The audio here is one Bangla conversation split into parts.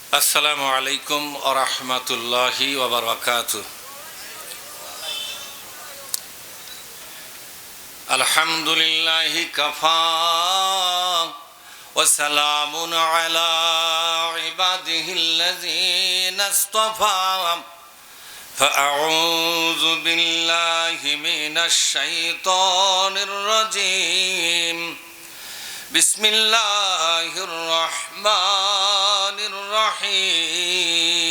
আসসালামু আলাইকুম ওয়া রাহমাতুল্লাহি ওয়া বারাকাতুহু। আলহামদুলিল্লাহি কাফা ওয়া সালামুন আলা ইবাদিহিল্লাযীনা ইসতাফা। ফাআউযু বিল্লাহি মিনাশ শাইতানির রাজীম। বিসমিল্লাহির রহমানির রহিম।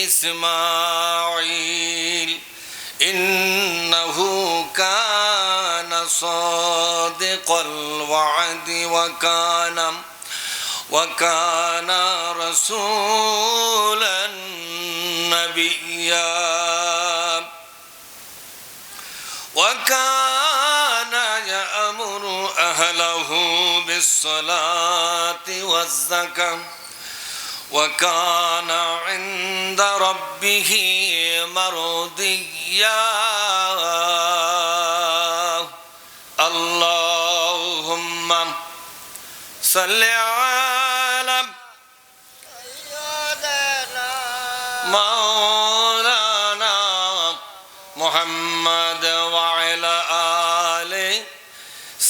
ইসমাঈল ইন্নাহু কানা সাদিকাল ওয়া'দি ওয়া কানা রাসূলান নাবিয়্যা ওয়া কানা ইয়া'মুরু আহলাহু বিস-সালাতি ওয়াজ-যাকাতি ওয়া কানা 'ইনদা রাব্বিহি মারদিয়্যা। আল্লাহুম্মা সাল্লি আলা মাওলানা মুহাম্মাদ ওয়া আলা আলি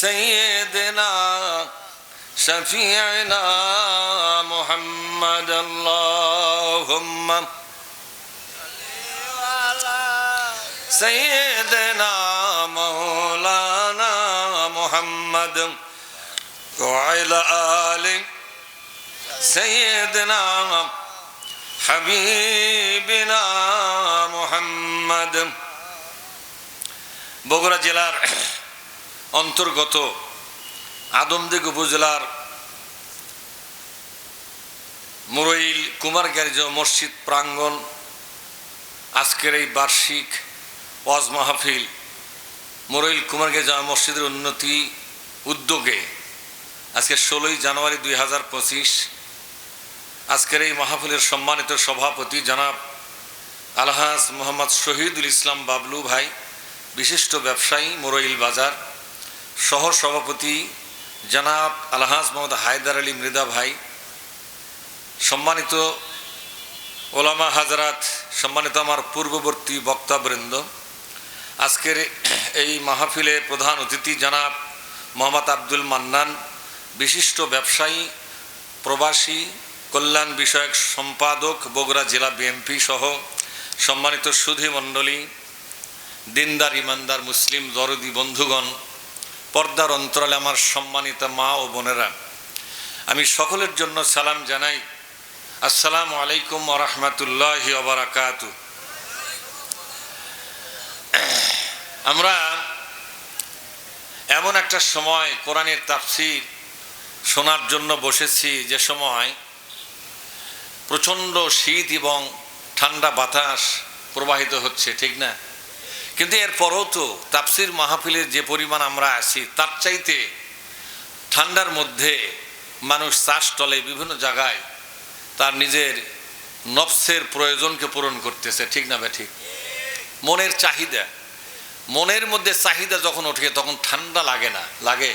সাইয়্যিদিনা শাফিঈনা মুহাম্মাদ। আল্লাহুম্মা সাইয়্যিদিনা মাওলানা মুহাম্মাদ ওয়া আলা আলি সাইয়্যিদিনা হাবিবিনা মুহাম্মাদ। বগুড়া জেলার অন্তর্গত আদমদীঘি উপজেলার মুরইল কুমারগাঁজ মসজিদ প্রাঙ্গণ আজকের এই বার্ষিক ওয়াজ মাহফিল মুরইল কুমারগাঁজ মসজিদের উন্নতি উদ্যোগে আজকে 16ই জানুয়ারি 2025 আজকের এই মাহফিলের সম্মানিত সভাপতি জনাব আলহাজ মোহাম্মদ শহীদুল ইসলাম বাবলু ভাই, বিশিষ্ট ব্যবসায়ী মুরইল বাজার, সহ সভাপতি জনাব আলহাজ মোহাম্মদ হায়দার আলী মৃদা ভাই, সম্মানিত ওলামা হাজরাত, সম্মানিত আমার পূর্ববর্তী বক্তাবৃন্দ, আজকের এই মাহফিলে প্রধান অতিথি জনাব মোহাম্মদ আব্দুল মান্নান, বিশিষ্ট ব্যবসায়ী, প্রবাসী কল্যাণ বিষয়ক সম্পাদক বগুড়া জেলা বিএনপি সহ সম্মানিত সুধী মণ্ডলী, দিনদার ইমানদার মুসলিম দরদি বন্ধুগণ, পর্দার অন্তরালে আমার সম্মানিত মা ও বোনেরা, আমি সকলের জন্য সালাম জানাই। আসসালামু আলাইকুম ওয়া রাহমাতুল্লাহি ওয়া বারাকাতুহু। আমরা এমন একটা সময় কোরআনের তাফসীর শোনার জন্য বসেছি যে সময় প্রচণ্ড শীত এবং ঠান্ডা বাতাস প্রবাহিত হচ্ছে, ঠিক না? কিন্তু এরপরও তো তাফসীর মাহফিলের যে পরিমাণ আমরা আছি তার চাইতে ঠান্ডার মধ্যে মানুষ চাষটলে বিভিন্ন জায়গায় তার নিজের নফসের প্রয়োজনকে পূরণ করতেছে, ঠিক না ভাই? ঠিক। মনের চাহিদা, মনের মধ্যে চাহিদা যখন ওঠে তখন ঠান্ডা লাগে না, লাগে?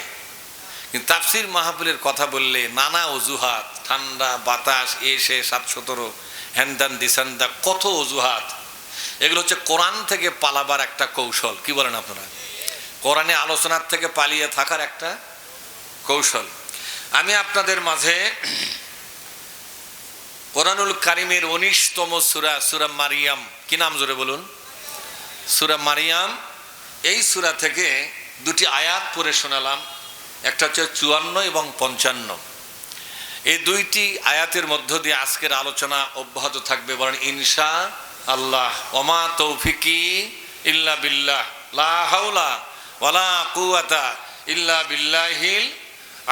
কিন্তু তাফসীর মাহফিলের কথা বললে নানা অজুহাত, ঠান্ডা বাতাস, এসে 717 হ্যান্দান দিসান্দা, কত অজুহাত। এগুলো হচ্ছে কোরআন থেকে পালাবার একটা কৌশল। কি বলেন আপনারা? কোরআনে আলোচনার থেকে পালিয়ে থাকার একটা কৌশল। আমি আপনাদের মাঝে কোরআনুল কারিমের 19তম সূরা, সূরা মারিয়াম, কি নাম জোরে বলুন? সূরা মারিয়াম। এই সূরা থেকে দুটি আয়াত পড়ে শোনালাম, একটা হচ্ছে 54 এবং 55। এই দুইটি আয়াতের মধ্য দিয়ে আজকের আলোচনা অব্যাহত থাকবে, বলেন ইনশাআল্লাহ। ওমা তৌফিকি ইল্লা বিল্লাহ, লা হাওলা ওয়ালা কুওয়াতা ইল্লা বিল্লাহিল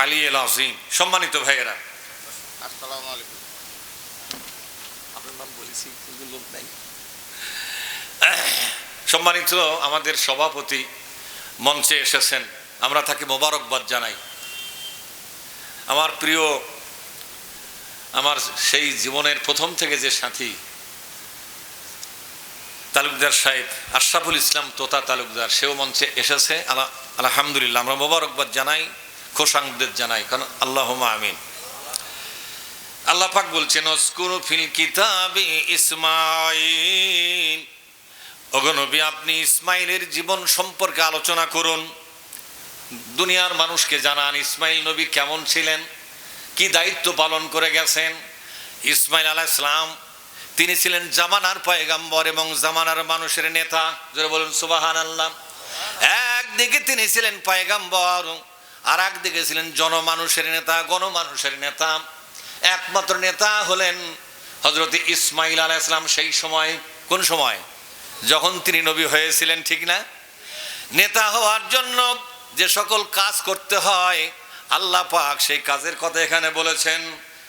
আলিয়্যিল আযীম। সম্মানিত ভাইয়েরা, আসসালামু আলাইকুম। আপনার নাম বলেছি কিন্তু লোক নাই। সম্মানিত আমাদের সভাপতি মঞ্চে এসেছেন, আমরা তাকে মোবারকবাদ জানাই। আমার প্রিয়, আমার সেই জীবনের প্রথম থেকে যে সাথী তালুকদার সাহেব আশরাফুল ইসলাম তোতা তালুকদার, সেও মঞ্চে এসেছে। আলহামদুলিল্লাহ, আমরা মোবারকবাদ জানাই, খোশামদেদ জানাই, কারণ আল্লাহুম্মা আমিন। আল্লাহ পাক বলছেন উযকুরু ফিল কিতাবি ইসমাঈল, ওগো নবী আপনি ইসমাইলের জীবন সম্পর্কে আলোচনা করুন, দুনিয়ার মানুষকে জানান ইসমাইল নবী কেমন ছিলেন, কি দায়িত্ব পালন করে গেছেন। ইসমাইল আলাইহিস সালাম তিনি ছিলেন জামানার পয়গম্বর এবং জামানার মানুষের নেতা। জোরে বলুন সুবহানাল্লাহ। একদিকে তিনি ছিলেন পয়গম্বর, আর একদিকে ছিলেন জনমানুষের নেতা, গণমানুষের নেতা। একমাত্র নেতা হলেন হযরত ইসমাইল আলাইহিস সালাম। সেই সময়, কোন সময়? যখন তিনি নবী হয়েছিলেন, ঠিক না? নেতা হওয়ার জন্য যে সকল কাজ করতে হয় আল্লাহ পাক সেই কাজের কথা এখানে বলেছেন।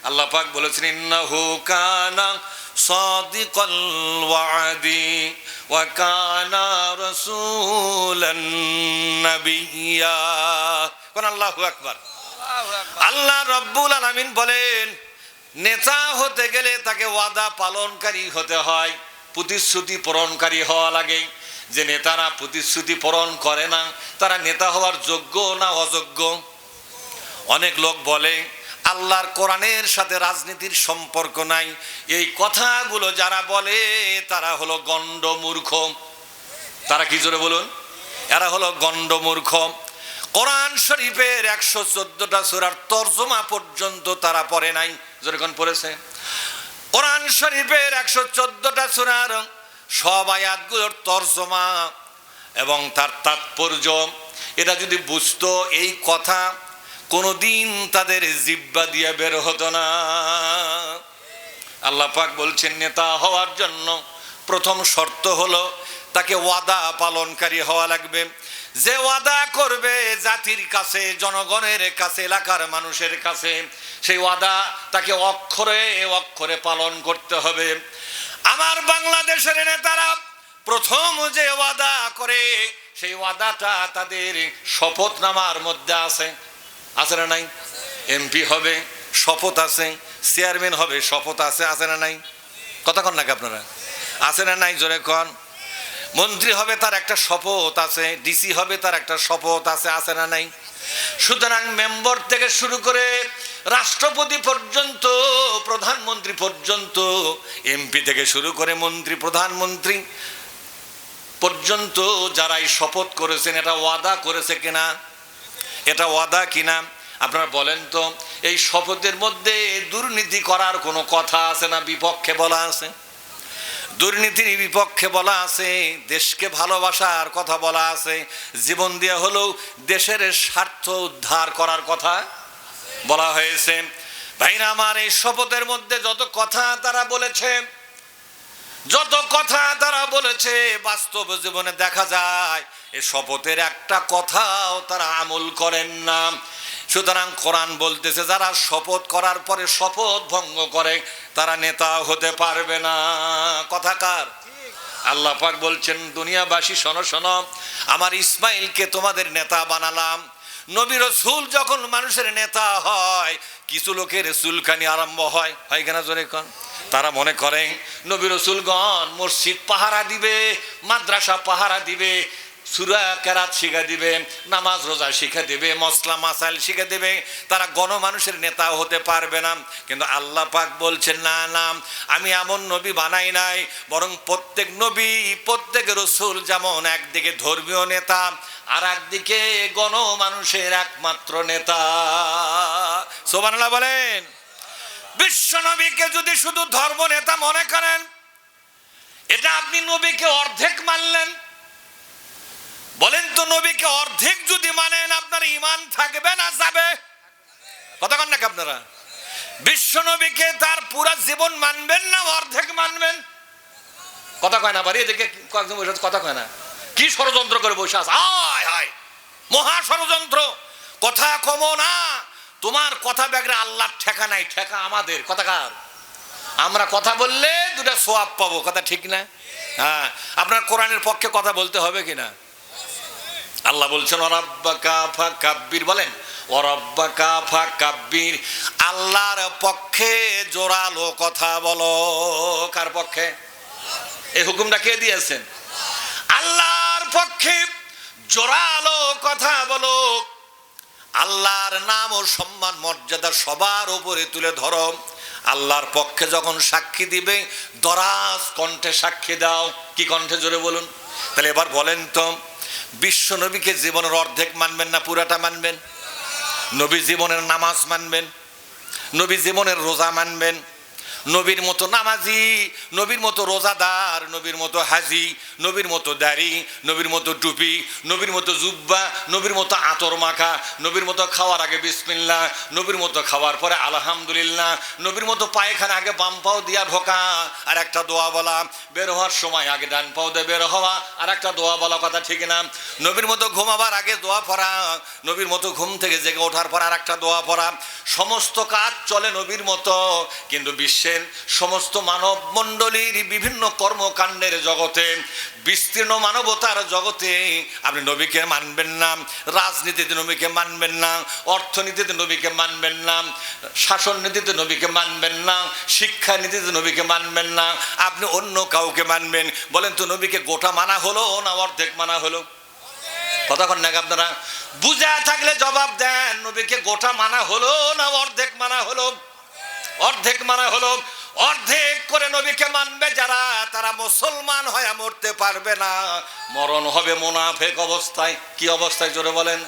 আল্লাহ পাক বলেছেন ইন্নাহু কানা সাদিকাল ওয়াদি ওয়া কানা রাসূলান নাবিয়্যা। কোন আল্লাহু আকবার। আল্লাহ রাব্বুল আলামিন বলেন নেতা হতে গেলে তাকে ওয়াদা পালনকারী হতে হয়, প্রতিশ্রুতি পূরণকারী হওয়া লাগে। যে নেতারা প্রতিশ্রুতি পূরণ করে না তারা নেতা হওয়ার যোগ্য না অযোগ্য? অনেক লোক বলে আল্লাহর কোরআনের সাথে রাজনীতির সম্পর্ক নাই। এই কথাগুলো যারা বলে তারা হলো গণ্ডমূর্খ। তারা কি, জোরে বলুন? এরা হলো গণ্ডমূর্খ। কোরআন শরীফের 114টা সূরার তরজমা পর্যন্ত তারা পড়ে নাই। যেরকম পড়েছে কোরআন শরীফের 114টা সূরার সব আয়াতগুলোর তরজমা এবং তার তাৎপর্য এটা যদি বুঝতো, এই কথা কোনোদিন তাদের জিহ্বা দিয়ে বের হতো না। আল্লাহ পাক বলছেন নেতা হওয়ার জন্য প্রথম শর্ত হলো তাকে ওয়াদা পালনকারী হওয়া লাগবে। যে ওয়াদা করবে জাতির কাছে, জনগণের কাছে, এলাকার মানুষের কাছে, সেই ওয়াদা তাকে অক্ষরে অক্ষরে পালন করতে হবে। আমার বাংলাদেশের নেতারা প্রথম যে ওয়াদা করে সেই ওয়াদাটা তাদের শপথনামার মধ্যে আছে। আছে না নাই? এমপি হবে শপথ আছে, চেয়ারম্যান হবে শপথ আছে। আছে না নাই? কথা কন নাকি আপনারা? আছে না নাই? জোরে কন। মন্ত্রী হবে তার একটা শপথ আছে, ডিসি হবে তার একটা শপথ আছে। আছে না নাই? সুতরাং মেম্বার থেকে শুরু করে রাষ্ট্রপতি পর্যন্ত, প্রধানমন্ত্রী পর্যন্ত, এমপি থেকে শুরু করে মন্ত্রী, প্রধানমন্ত্রী পর্যন্ত যারাই শপথ করেছেন এটা ওয়াদা করেছে কিনা? এটা ওয়াদা কিনা আপনারা বলেন তো। এই শপথের মধ্যে দুর্নীতি করার কোনো কথা আছে না? বিপক্ষে বলা আছে, দুর্নীতির বিপক্ষে বলা আছে, দেশকে ভালোবাসার কথা বলা আছে, জীবন দেয়া হলেও দেশের স্বার্থ উদ্ধার করার কথা বলা হয়েছে। ভাইরা আমার, এই শপথের মধ্যে যত কথা তারা বলেছে, যত কথা তারা বলেছে বাস্তব জীবনে দেখা যায় এই শপথের একটা কথাও তারা আমল করেন না। সুতরাং কোরআন বলতেছে যারা শপথ করার পরে শপথ ভঙ্গ করে তারা নেতা হতে পারবে না। কথা কার? আল্লাহ পাক বলছেন দুনিয়াবাসী শোনো শোনো, আমার ইসমাইলকে তোমাদের নেতা বানালাম। নবী রাসূল যখন মানুষের নেতা হয় কিছু লোকের চুলকানি আরম্ভ হয়, হয় কিনা জোরে কন? তারা মনে করেন নবী রাসূলগণ মসজিদ পাহারা দিবে, মাদ্রাসা পাহারা দিবে, সূরা কেরাত শিখা দিবে, নামাজ রোজা শিখা দিবে, মসলা মাসাইল শিখা দিবে, তারা গণমানুষের নেতা হতে পারবে না। কিন্তু আল্লাহ পাক বলছেন না না, আমি এমন নবী বানাই নাই, বরং প্রত্যেক নবী, প্রত্যেক রাসূল যেমন একদিকে ধর্মীয় নেতা আর একদিকে গণমানুষের একমাত্র নেতা। সুবহানাল্লাহ বলেন। বিশ্ব নবীকে যদি শুধু ধর্ম নেতা মনে করেন এটা আপনি নবীকে অর্ধেক মানলেন। বলেন তো, নবীকে অর্ধেক যদি মানেন আপনার ঈমান থাকবে না যাবে? কথা কন নাকি আপনারা? বিশ্ব নবীকে তার পুরা জীবন মানবেন না অর্ধেক মানবেন? কথা কয় না? বাড়ি এদিকে কয়েকজন বসে কথা কয় না। কি ষড়যন্ত্র করে বসে আছে? হায় হায়, মহা ষড়যন্ত্র। কথা কমো না, তোমার কথা ব্যাগরে আল্লাহর ঠেকা নাই, ঠেকা আমাদের। কথা কার? আমরা কথা বললে দুটা সোয়াব পাবো। কথা ঠিক না? হ্যাঁ, আপনার কোরআনের পক্ষে কথা বলতে হবে কিনা? আল্লাহ বলছেন ওয়ারাব্বাকা ফাকাব্বির। বলেন ওয়ারাব্বাকা ফাকাব্বির। আল্লাহর পক্ষে জোরালো কথা বলো। কার পক্ষে? এই হুকুমটা কে দিয়েছেন? আল্লাহর পক্ষে জোরালো কথা বলো। আল্লাহর নাম ও সম্মান মর্যাদা সবার উপরে তুলে ধরো। আল্লাহর পক্ষে যখন সাক্ষী দিবে দরাজ কণ্ঠে সাক্ষী দাও। কি কণ্ঠে? জোরে বলুন। তাহলে এবার বলেন তো, বিশ্ব নবীকে জীবনের অর্ধেক মানবেন না পুরাটা মানবেন? নবী জীবনের নামাজ মানবেন, নবী জীবনের রোজা মানবেন, নবীর মতো নামাজি, নবীর মতো রোজাদার, নবীর মতো হাজি, নবীর মতো দাড়ি, নবীর মতো টুপি, নবীর মতো জুব্বা, নবীর মতো আতর মাখা, নবীর মতো খাওয়ার আগে বিসমিল্লাহ, নবীর মতো খাওয়ার পরে আলহামদুলিল্লাহ, নবীর মতো পায়খানা আগে বাম পাও দিয়া ঢোকা আর একটা দোয়া বলা, বের হওয়ার সময় আগে ডান পাও দিয়ে বের হওয়া আর একটা দোয়া বলা, কথা ঠিক না? নবীর মতো ঘুমাবার আগে দোয়া পড়া, নবীর মতো ঘুম থেকে জেগে ওঠার পর আর একটা দোয়া পড়া, সমস্ত কাজ চলে নবীর মতো। কিন্তু বিশ্বের সমস্ত মানব মণ্ডলীর বিভিন্ন কর্মকাণ্ডের জগতে, বিস্তীর্ণ মানবতার জগতে আপনি নবীকে মানবেন না, রাজনীতিতে নবীকে মানবেন না, অর্থনীতিতে নবীকে মানবেন না, শাসন নীতিতে নবীকে মানবেন না, শিক্ষা নীতিতে নবীকে মানবেন না, আপনি অন্য কাউকে মানবেন। বলেন তো, নবীকে গোটা মানা হলো না অর্ধেক মানা হলো? কতক্ষণ নাকি আপনারা বুঝা থাকলে জবাব দেন, নবীকে গোটা মানা হলো না অর্ধেক মানা হলো? অর্ধেক মানা হলো। অর্ধেক করে নবীকে মানবে যারা, তারা মুসলমান হয়ে মরতে পারবে না, মরণ হবে মুনাফিক অবস্থায়। কি অবস্থায়? জোরে বলেন।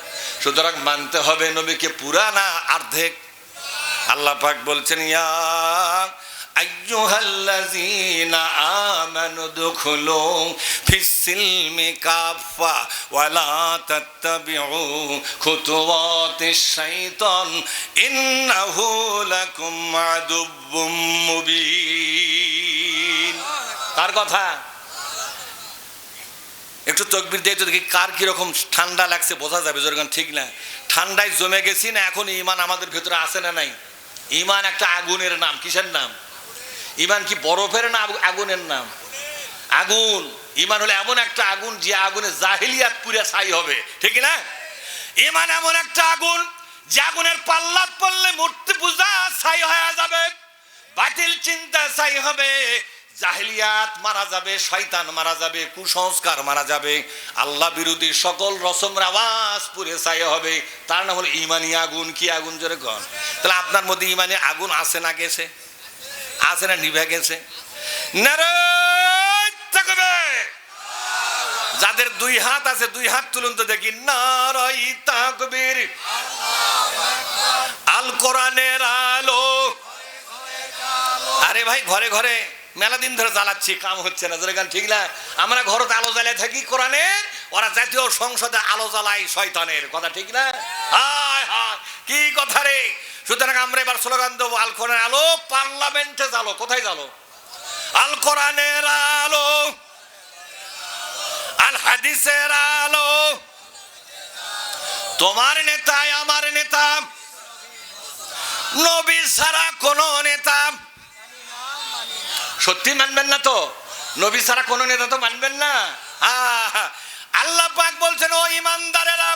সুতরাং মানতে হবে নবীকে পুরা না অর্ধেক। আল্লাহ পাক বলছেন, ইয়া আইয়ুহাল্লাযীনা আমানু দুখুলু ফিস-সিলমি কাফা ওয়া লা তাত্তাবিউ খুতুওয়াতিশ শাইতান ইন্নাহু লাকুম আদুব্বুম মুবিন। কার কথা? একটু তাকবীর দিয়ে তো দেখি কার কিরকম ঠান্ডা লাগছে, বোঝা যাবে। যখন ঠিক না, ঠান্ডায় জমে গেছি না, এখন ঈমান আমাদের ভেতরে আছে না নাই? ঈমান একটা আগুনের নাম। কিসের নাম? ঈমান কি বরফের না আগুনের নাম? আগুন। ঈমান হলো এমন একটা আগুন যে আগুনে জাহিলিয়াত পুরে ছাই হবে, ঠিক না? ঈমান এমন একটা আগুন যে আগুনের পাল্লা পড়লে মূর্তি পূজা ছাই হয়ে যাবে, বাতিল চিন্তা ছাই হবে, জাহিলিয়াত মারা যাবে, শয়তান মারা যাবে, কুসংস্কার মারা যাবে, আল্লাহ বিরোধী সকল রসম আওয়াজ পুরে ছাই হবে। তার নাম হলো ঈমানি আগুন। কি আগুন? জোরে কন। তাহলে আপনার মধ্যে ঈমানি আগুন আছে না গেছে? আছে না নিভে গেছে? নারায়ে তাকবীর। যাদের দুই হাত আছে দুই হাত তুলুন তো দেখি। নারায়ে তাকবীর। আল কোরআনের আলো। আরে ভাই, ঘরে ঘরে মেলা দিন ধরে জ্বালাচ্ছি, কাম হচ্ছে না। যেরকম ঠিক না, আমরা ঘরতে আলো জ্বালিয়ে থাকি কোরআনের, ওরা জাতীয় সংসদে আলো জ্বালাই শয়তানের, কথা ঠিক না? হায় হায়, কি কথা রে! সুতরাং আমরা এবার স্লোগান দেবো, আল কোরআনের আলো পার্লামেন্টে জ্বালো। কোথায় জ্বালো? আল কোরআনের আলো, আল হাদিসের আলো। তোমার নেতা আমার নেতা, নবী ছাড়া কোন নেতা। সত্যি মানবেন না তো? নবী ছাড়া কোন নেতা তো মানবেন না। আল্লাহ পাক বলছেন, ও ঈমানদারেরা,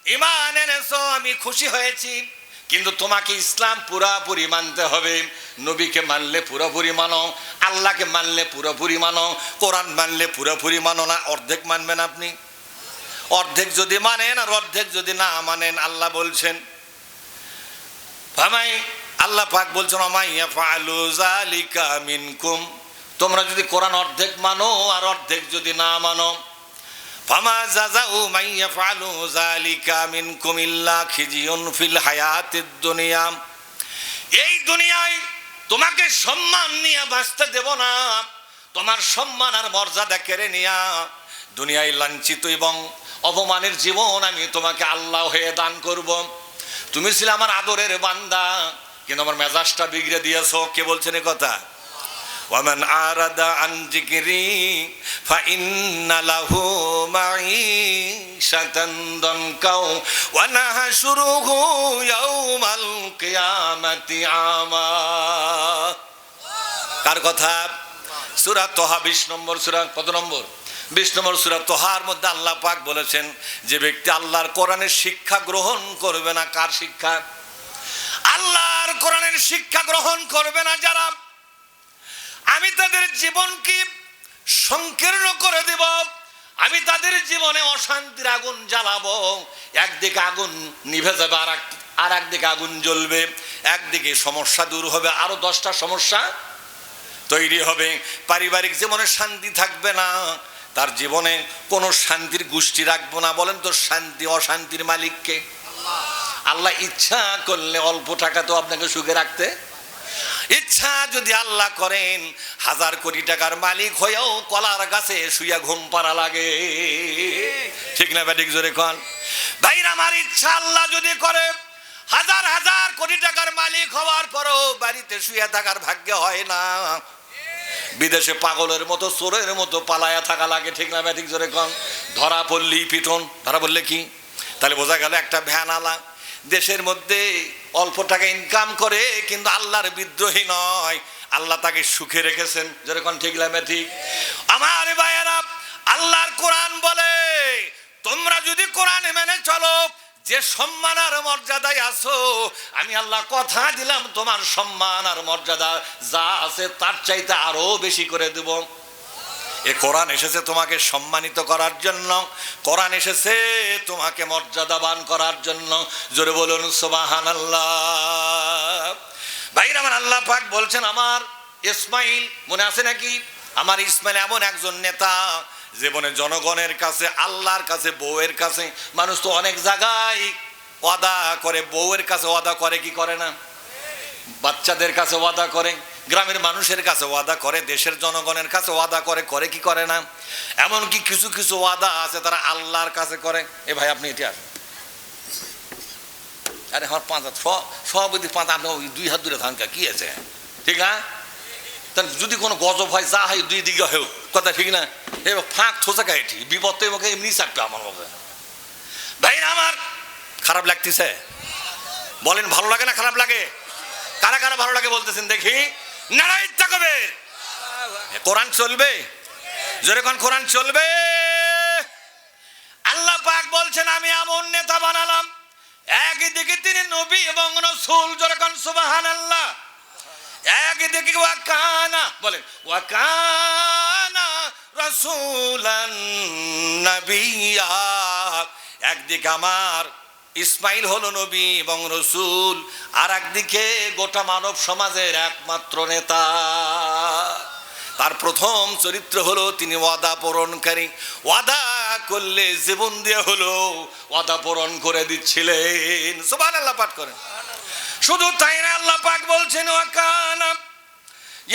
ঈমান এনেছো, আমি খুশি হয়েছি, কিন্তু তোমাকে ইসলাম পুরাপুরি মানতে হবে। নবীকে মানলে পুরোপুরি মানো, আল্লাহকে মানলে পুরোপুরি মানো, কোরআন মানলে পুরোপুরি মানো না অর্ধেক মানবেন আপনি। অর্ধেক যদি মানেন আর অর্ধেক যদি না মানেন, আল্লাহ বলছেন, ভাই আল্লাহ পাক বলছেন, আমাইয়া ফাআলু যালিকা মিনকুম, তোমরা যদি কোরআন অর্ধেক মানো আর অর্ধেক যদি না মানো, ফামা জাযাউ মাইয়া ফাআলু যালিকা মিনকুম ইল্লা খিজিয়ুন ফিল হায়াতিদ দুনিয়া। এই দুনিয়ায় তোমাকে সম্মান নিয়ে বাঁচতে দেব না, তোমার সম্মান আর মর্যাদা কেড়ে নিয়া দুনিয়ায় লাঞ্ছিত এবং অপমানের জীবন আমি তোমাকে আল্লাহ হয়ে দান করব। তুমি ছিলে আমার আদরের বান্দা, কিন্তু আমার মেজাজটা বিগড়ে দিয়েছো। কে বলছেন এ কথা? ওয়ামান আরাদা আন যিকরি ফাইন্না লাহু মাঈশাতান দানকা ওয়া নাহশুরুহু ইয়াওমাল কিয়ামাতি আমা। কার কথা? সূরা তোহা 20 নম্বর সূরা। কত নম্বর? 20 নম্বর সূরা তোহার মধ্যে আল্লাহ পাক বলেছেন, যে ব্যক্তি আল্লাহর কোরআনের শিক্ষা গ্রহণ করবে না। কার শিক্ষা? আল্লাহর কোরআনের শিক্ষা গ্রহণ করবে না যারা, আমি তাদের জীবনকে সংকীর্ণ করে দেব, আমি তাদের জীবনে অশান্তির আগুন জ্বালাবো। একদিকে আগুন নিভে যাবে, আর একদিকে আগুন জ্বলবে। একদিকে সমস্যা দূর হবে, আরো 10টা সমস্যা তৈরি হবে। পারিবারিক জীবনে শান্তি থাকবে না, তার জীবনে কোনো শান্তির গোষ্ঠী রাখবো না। বলেন তো শান্তি অশান্তির মালিককে? আল্লাহ ইচ্ছা করলে অল্প টাকা তো আপনাকে সুখে রাখতে, ইচ্ছা যদি আল্লাহ করেন 1000 কোটি টাকার মালিক হয়েও কলার গাছে শুইয়া ঘুম পাড়া লাগে। ঠিক না ব্যাটিক? জোরে কন ভাইরা আমার। ইচ্ছা আল্লাহ যদি করে 1000 কোটি টাকার মালিক হওয়ার পরও বাড়িতে শুয়ে থাকার ভাগ্য হয় না, বিদেশে পাগলের মতো চোরের মতো পালায়া থাকা লাগে। ঠিক না ব্যাটিক? জোরে কন। ধরা পড়লেই পিটন। ধরা পড়লে কি? তাহলে বোঝা গেল একটা ভ্যানওয়ালা দেশের মধ্যে অল্প টাকা ইনকাম করে কিন্তু আল্লাহর বিদ্রোহী নয়, আল্লাহ তাকে সুখে রেখেছেন। যেরকম ঠিক লাগবে ঠিক? আমার ভাইয়েরা, আল্লাহর কোরআন বলে তোমরা যদি কোরআন মেনে চলো, যে সম্মান আর মর্যাদায় আছো, আমি আল্লাহ কথা দিলাম তোমার সম্মান আর মর্যাদা যা আছে তার চাইতে আরো বেশি করে দেব। এ কোরআন এসেছে তোমাকে সম্মানিত করার জন্য, কোরআন এসেছে তোমাকে মর্যাদাবান করার জন্য। জোরে বলুন সুবহানাল্লাহ। ভাইরা আমার, আল্লাহ পাক বলছেন আমার ইসমাইল, মনে আছে নাকি? আমার ইসমাইল এমন একজন নেতা জীবনে জনগণের কাছে, আল্লাহর কাছে, বউয়ের কাছে। মানুষ তো অনেক জায়গায় ওয়াদা করে, বউয়ের কাছে ওয়াদা করে কি করে না? বাচ্চাদের কাছে ওয়াদা করে, গ্রামের মানুষের কাছে ওয়াদা করে, দেশের জনগণের কাছে ওয়াদা করে, করে কি করে না? এমনকি কিছু কিছু ওয়াদা আছে তারা আল্লাহর কাছে করে। এ ভাই আপনি এটি আসেন, আরে আমার 5 হাত সভাপতি 5 আপনি 2 হাত দূরে থাকা কি আছে? ঠিক না? তাহলে যদি কোনো গজব হয় যা হয় 2 দিকে হোক, কথা ঠিক না? এবার ফাঁক থোসা খাই, ঠিক বিপদ তো আমাকে এমনি চাপবে আমার মধ্যে। ভাই আমার খারাপ লাগতেছে? বলেন ভালো লাগে না খারাপ লাগে? কারা কারা ভালো লাগে বলতেছেন দেখি? নারাই থাকবে। কোরআন চলবে, যেরকম কোরআন চলবে। আল্লাহ পাক বলছেন আমি এমন নেতা বানালাম, একদিকে তিনি নবী এবং রাসূল, যেরকম সুবহানাল্লাহ। একদিকে ওয়াকানা, বলেন ওয়াকানা রাসূলান নাবিয়্যা। একদিকে আমার ইসমাইল হলো নবী এবং রসুল, আর একদিকে গোটা মানব সমাজের একমাত্র নেতা। তার প্রথম চরিত্র হলো তিনি ওয়াদা পূরণকারী। ওয়াদা করলে জীবন দিয়ে হলো ওয়াদা পূরণ করে দিচ্ছিলেন। সুবহানাল্লাহ পাঠ করেন। শুধু তাই না, আল্লাহ পাক বলছেন ওয়াকানা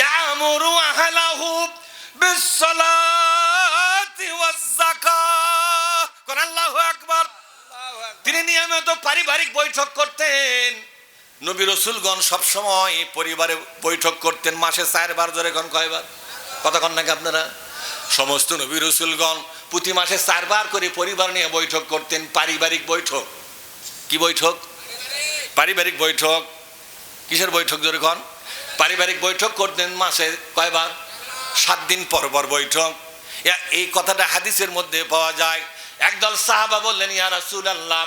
ইয়ামুরু আহলাহু বিসসালাতি ওয়াজ যাকাত। কোন আল্লাহু আকবার। তিনি নিয়মিত পারিবারিক বৈঠক করতেন। নবী রসুলগণ সবসময় পরিবারে বৈঠক করতেন, মাসে 4 বার। জোরে কোন কয়বার? কথা কন নাকি আপনারা? সমস্ত নবী রসুলগণ প্রতি মাসে 4 বার করে পরিবার নিয়ে বৈঠক করতেন। পারিবারিক বৈঠক। কি বৈঠক? পারিবারিক বৈঠক। কিসের বৈঠক? জোরে কোন। পারিবারিক বৈঠক করতেন মাসে কয়বার? 7 দিন পর পর বৈঠক। এই কথাটা হাদিসের মধ্যে পাওয়া যায়। একদল সাহাবা বললেন ইয়া রাসূলুল্লাহ,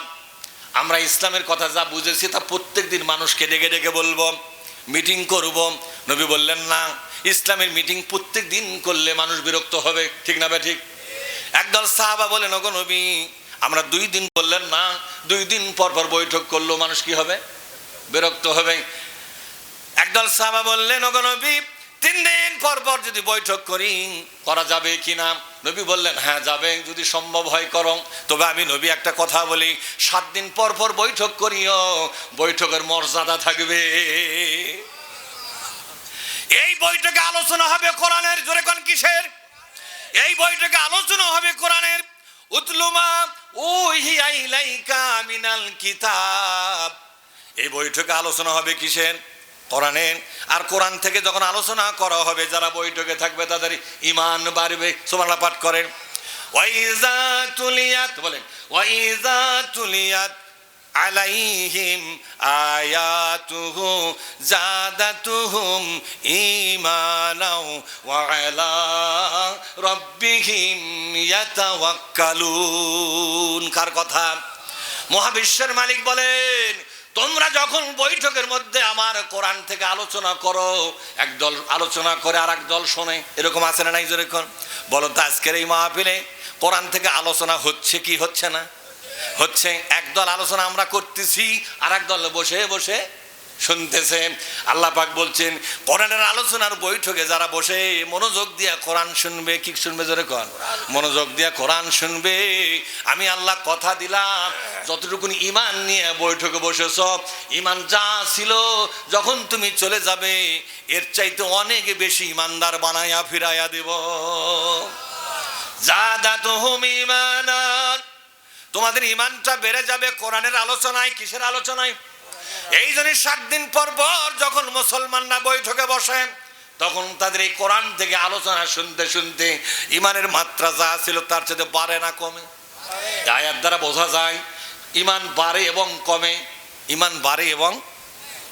আমরা ইসলামের কথা যা বুঝেছি তা প্রত্যেক দিন মানুষকে ডেকে ডেকে বলবো, মিটিং করব। নবী বললেন না, ইসলামের মিটিং প্রত্যেক দিন করলে মানুষ বিরক্ত হবে। ঠিক না ভাই? ঠিক। একদল সাহাবা বলেন ওগো নবী, আমরা 2 দিন বললেন না, 2 দিন পর পর বৈঠক করলেও মানুষ কি হবে? বিরক্ত হবে। একদল সাহাবা বললেন ওগো নবী, 3 দিন পর পর যদি বৈঠক করা যাবে কিনা? নবী বললেন হ্যাঁ যাবে, যদি সম্ভব হয় করো। তবে আমি নবী একটা কথা বলি, 7 দিন পর পর বৈঠক করিও, বৈঠকের মর্যাদা থাকবে। এই বৈঠকে আলোচনা হবে কোরআনের। জোরে কোন কিসের? এই বৈঠকে আলোচনা হবে কোরআনের। উতলুমা উহিয়া ইলাইকা মিনাল কিতাব। এই বৈঠকে আলোচনা হবে কিসের? কোরআনের। আর কোরআন থেকে যখন আলোচনা করা হবে, যারা বৈঠকে থাকবে তাদের ঈমান বাড়বে। সুবহানাল্লাহ পাঠ করেন। ওয়াইজা তুলিয়াত, বলেন ওয়াইজা তুলিয়াত আলাইহিম আয়াতুহু জাদাতুহুম ঈমানাও ওয়া আলা রাব্বিহিম ইয়াতাওয়াক্কালুন। কার কথা? মহাবিশ্বের মালিক বলেন তোমরা যখন বৈঠকের মধ্যে আমার কোরআন থেকে আলোচনা করো, একদল আলোচনা করে আর একদল শোনে, এরকম আছে না নাই? যেরকম বলো তো, আজকের এই মাহফিলে কোরআন থেকে আলোচনা হচ্ছে কি হচ্ছে না? হচ্ছে। একদল আলোচনা আমরা করতেছি, আর একদল বসে বসে শুনতেছে। আল্লাহ পাক বলছেন, কোরআনের আলোচনার বৈঠকে যারা বসে মনোযোগ দিয়ে কোরআন শুনবে, কি শুনবে? জোরে কোন, মনোযোগ দিয়ে কোরআন শুনবে। আমি আল্লাহ কথা দিলাম, যতটুকুন ইমান নিয়ে বৈঠকে বসেছ, ইমান যা ছিল যখন তুমি চলে যাবে এর চাইতে অনেক বেশি ইমানদার বানায়া ফিরাইয়া দেব। জাদাতুহুম ঈমানান, তোমাদের ইমানটা বেড়ে যাবে কোরআনের আলোচনায়। কিসের আলোচনায়? এই জন্য 7 দিন পর পর যখন মুসলমানরা বৈঠকে বসে, তখন তাদের এই কোরআন থেকে আলোচনা শুনতে শুনতে ইমানের মাত্রা যা ছিল তার চেয়ে বাড়ে না কমে? আয়াত দ্বারা বোঝা যায় ইমান বাড়ে এবং কমে। ইমান বাড়ে এবং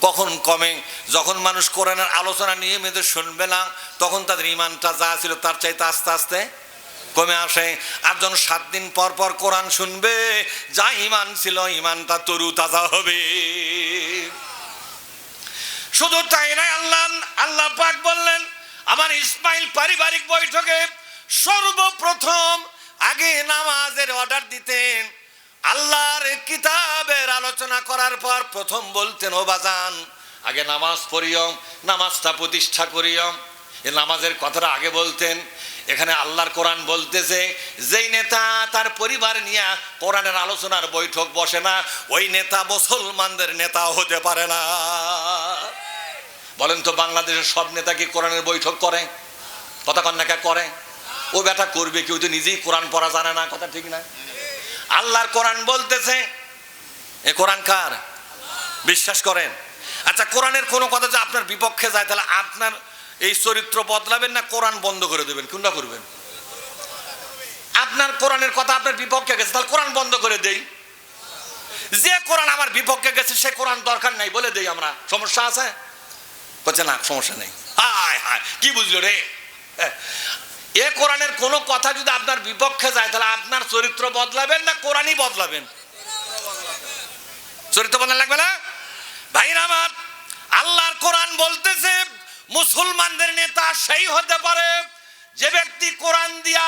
কখন কমে? যখন মানুষ কোরআনের আলোচনা নিয়মিত শুনবে না, তখন তাদের ইমানটা যা ছিল তার চাইতে আস্তে আস্তে কমে আসে। আর যখন 7 দিন পর পর কোরআন শুনবে, যা ইমান ছিল ইমানটা তরু তাজা হবে। শুধু তাই নয়, আল্লাহ পাক বললেন, আমার ইসমাইল পারিবারিক বৈঠকে সর্বপ্রথম আগে নামাজের অর্ডার দিতেন। আল্লাহর কিতাবের আলোচনা করার পর প্রথম বলতেন, ও বাজান, আগে নামাজ পড়িও, নামাজটা প্রতিষ্ঠা করিও। এই নামাজের কথাটা আগে বলতেন। এখানে আল্লাহর কোরআন বলতেছে, যেই নেতা তার পরিবার নিয়ে কোরআনের আলোচনার বৈঠক বসে না, ওই নেতা মুসলমানদের নেতা হতে পারে না। বলেন তো, বাংলাদেশের সব নেতা কি কোরআনের বৈঠক করে? কথা কন্যাকা করে? ও বেটা করবে, কেউ তো নিজেই কোরআন পড়া জানে না। কথা ঠিক না? আল্লাহর কোরআন বলতেছে, এ কোরআন কার? বিশ্বাস করেন? আচ্ছা, কোরআনের কোনো কথা যে আপনার বিপক্ষে যায়, তাহলে আপনার এই চরিত্র বদলাবেন না কোরআন বন্ধ করে দেবেন? কোনটা করবেন? আপনার কোরআনের কথা আপনার বিপক্ষে গেছে, তাহলে কোরআন বন্ধ করে দেই। যে কোরআন আমার বিপক্ষে গেছে সে কোরআন দরকার নাই বলে দেই আমরা। সমস্যা আছে? বলছে না, সমস্যা নেই। হায় হায়, কি বুঝলো রে? এ কোরআনের কোনো কথা যদি আপনার বিপক্ষে যায়, তাহলে আপনার চরিত্র বদলাবেন না কোরআনই বদলাবেন? চরিত্র বদলা লাগবে না ভাইরা আমার। আল্লাহর কোরআন বলতেছে, মুসলমানদের নেতা সেই হতে পারে যে ব্যক্তি কোরআন দিয়া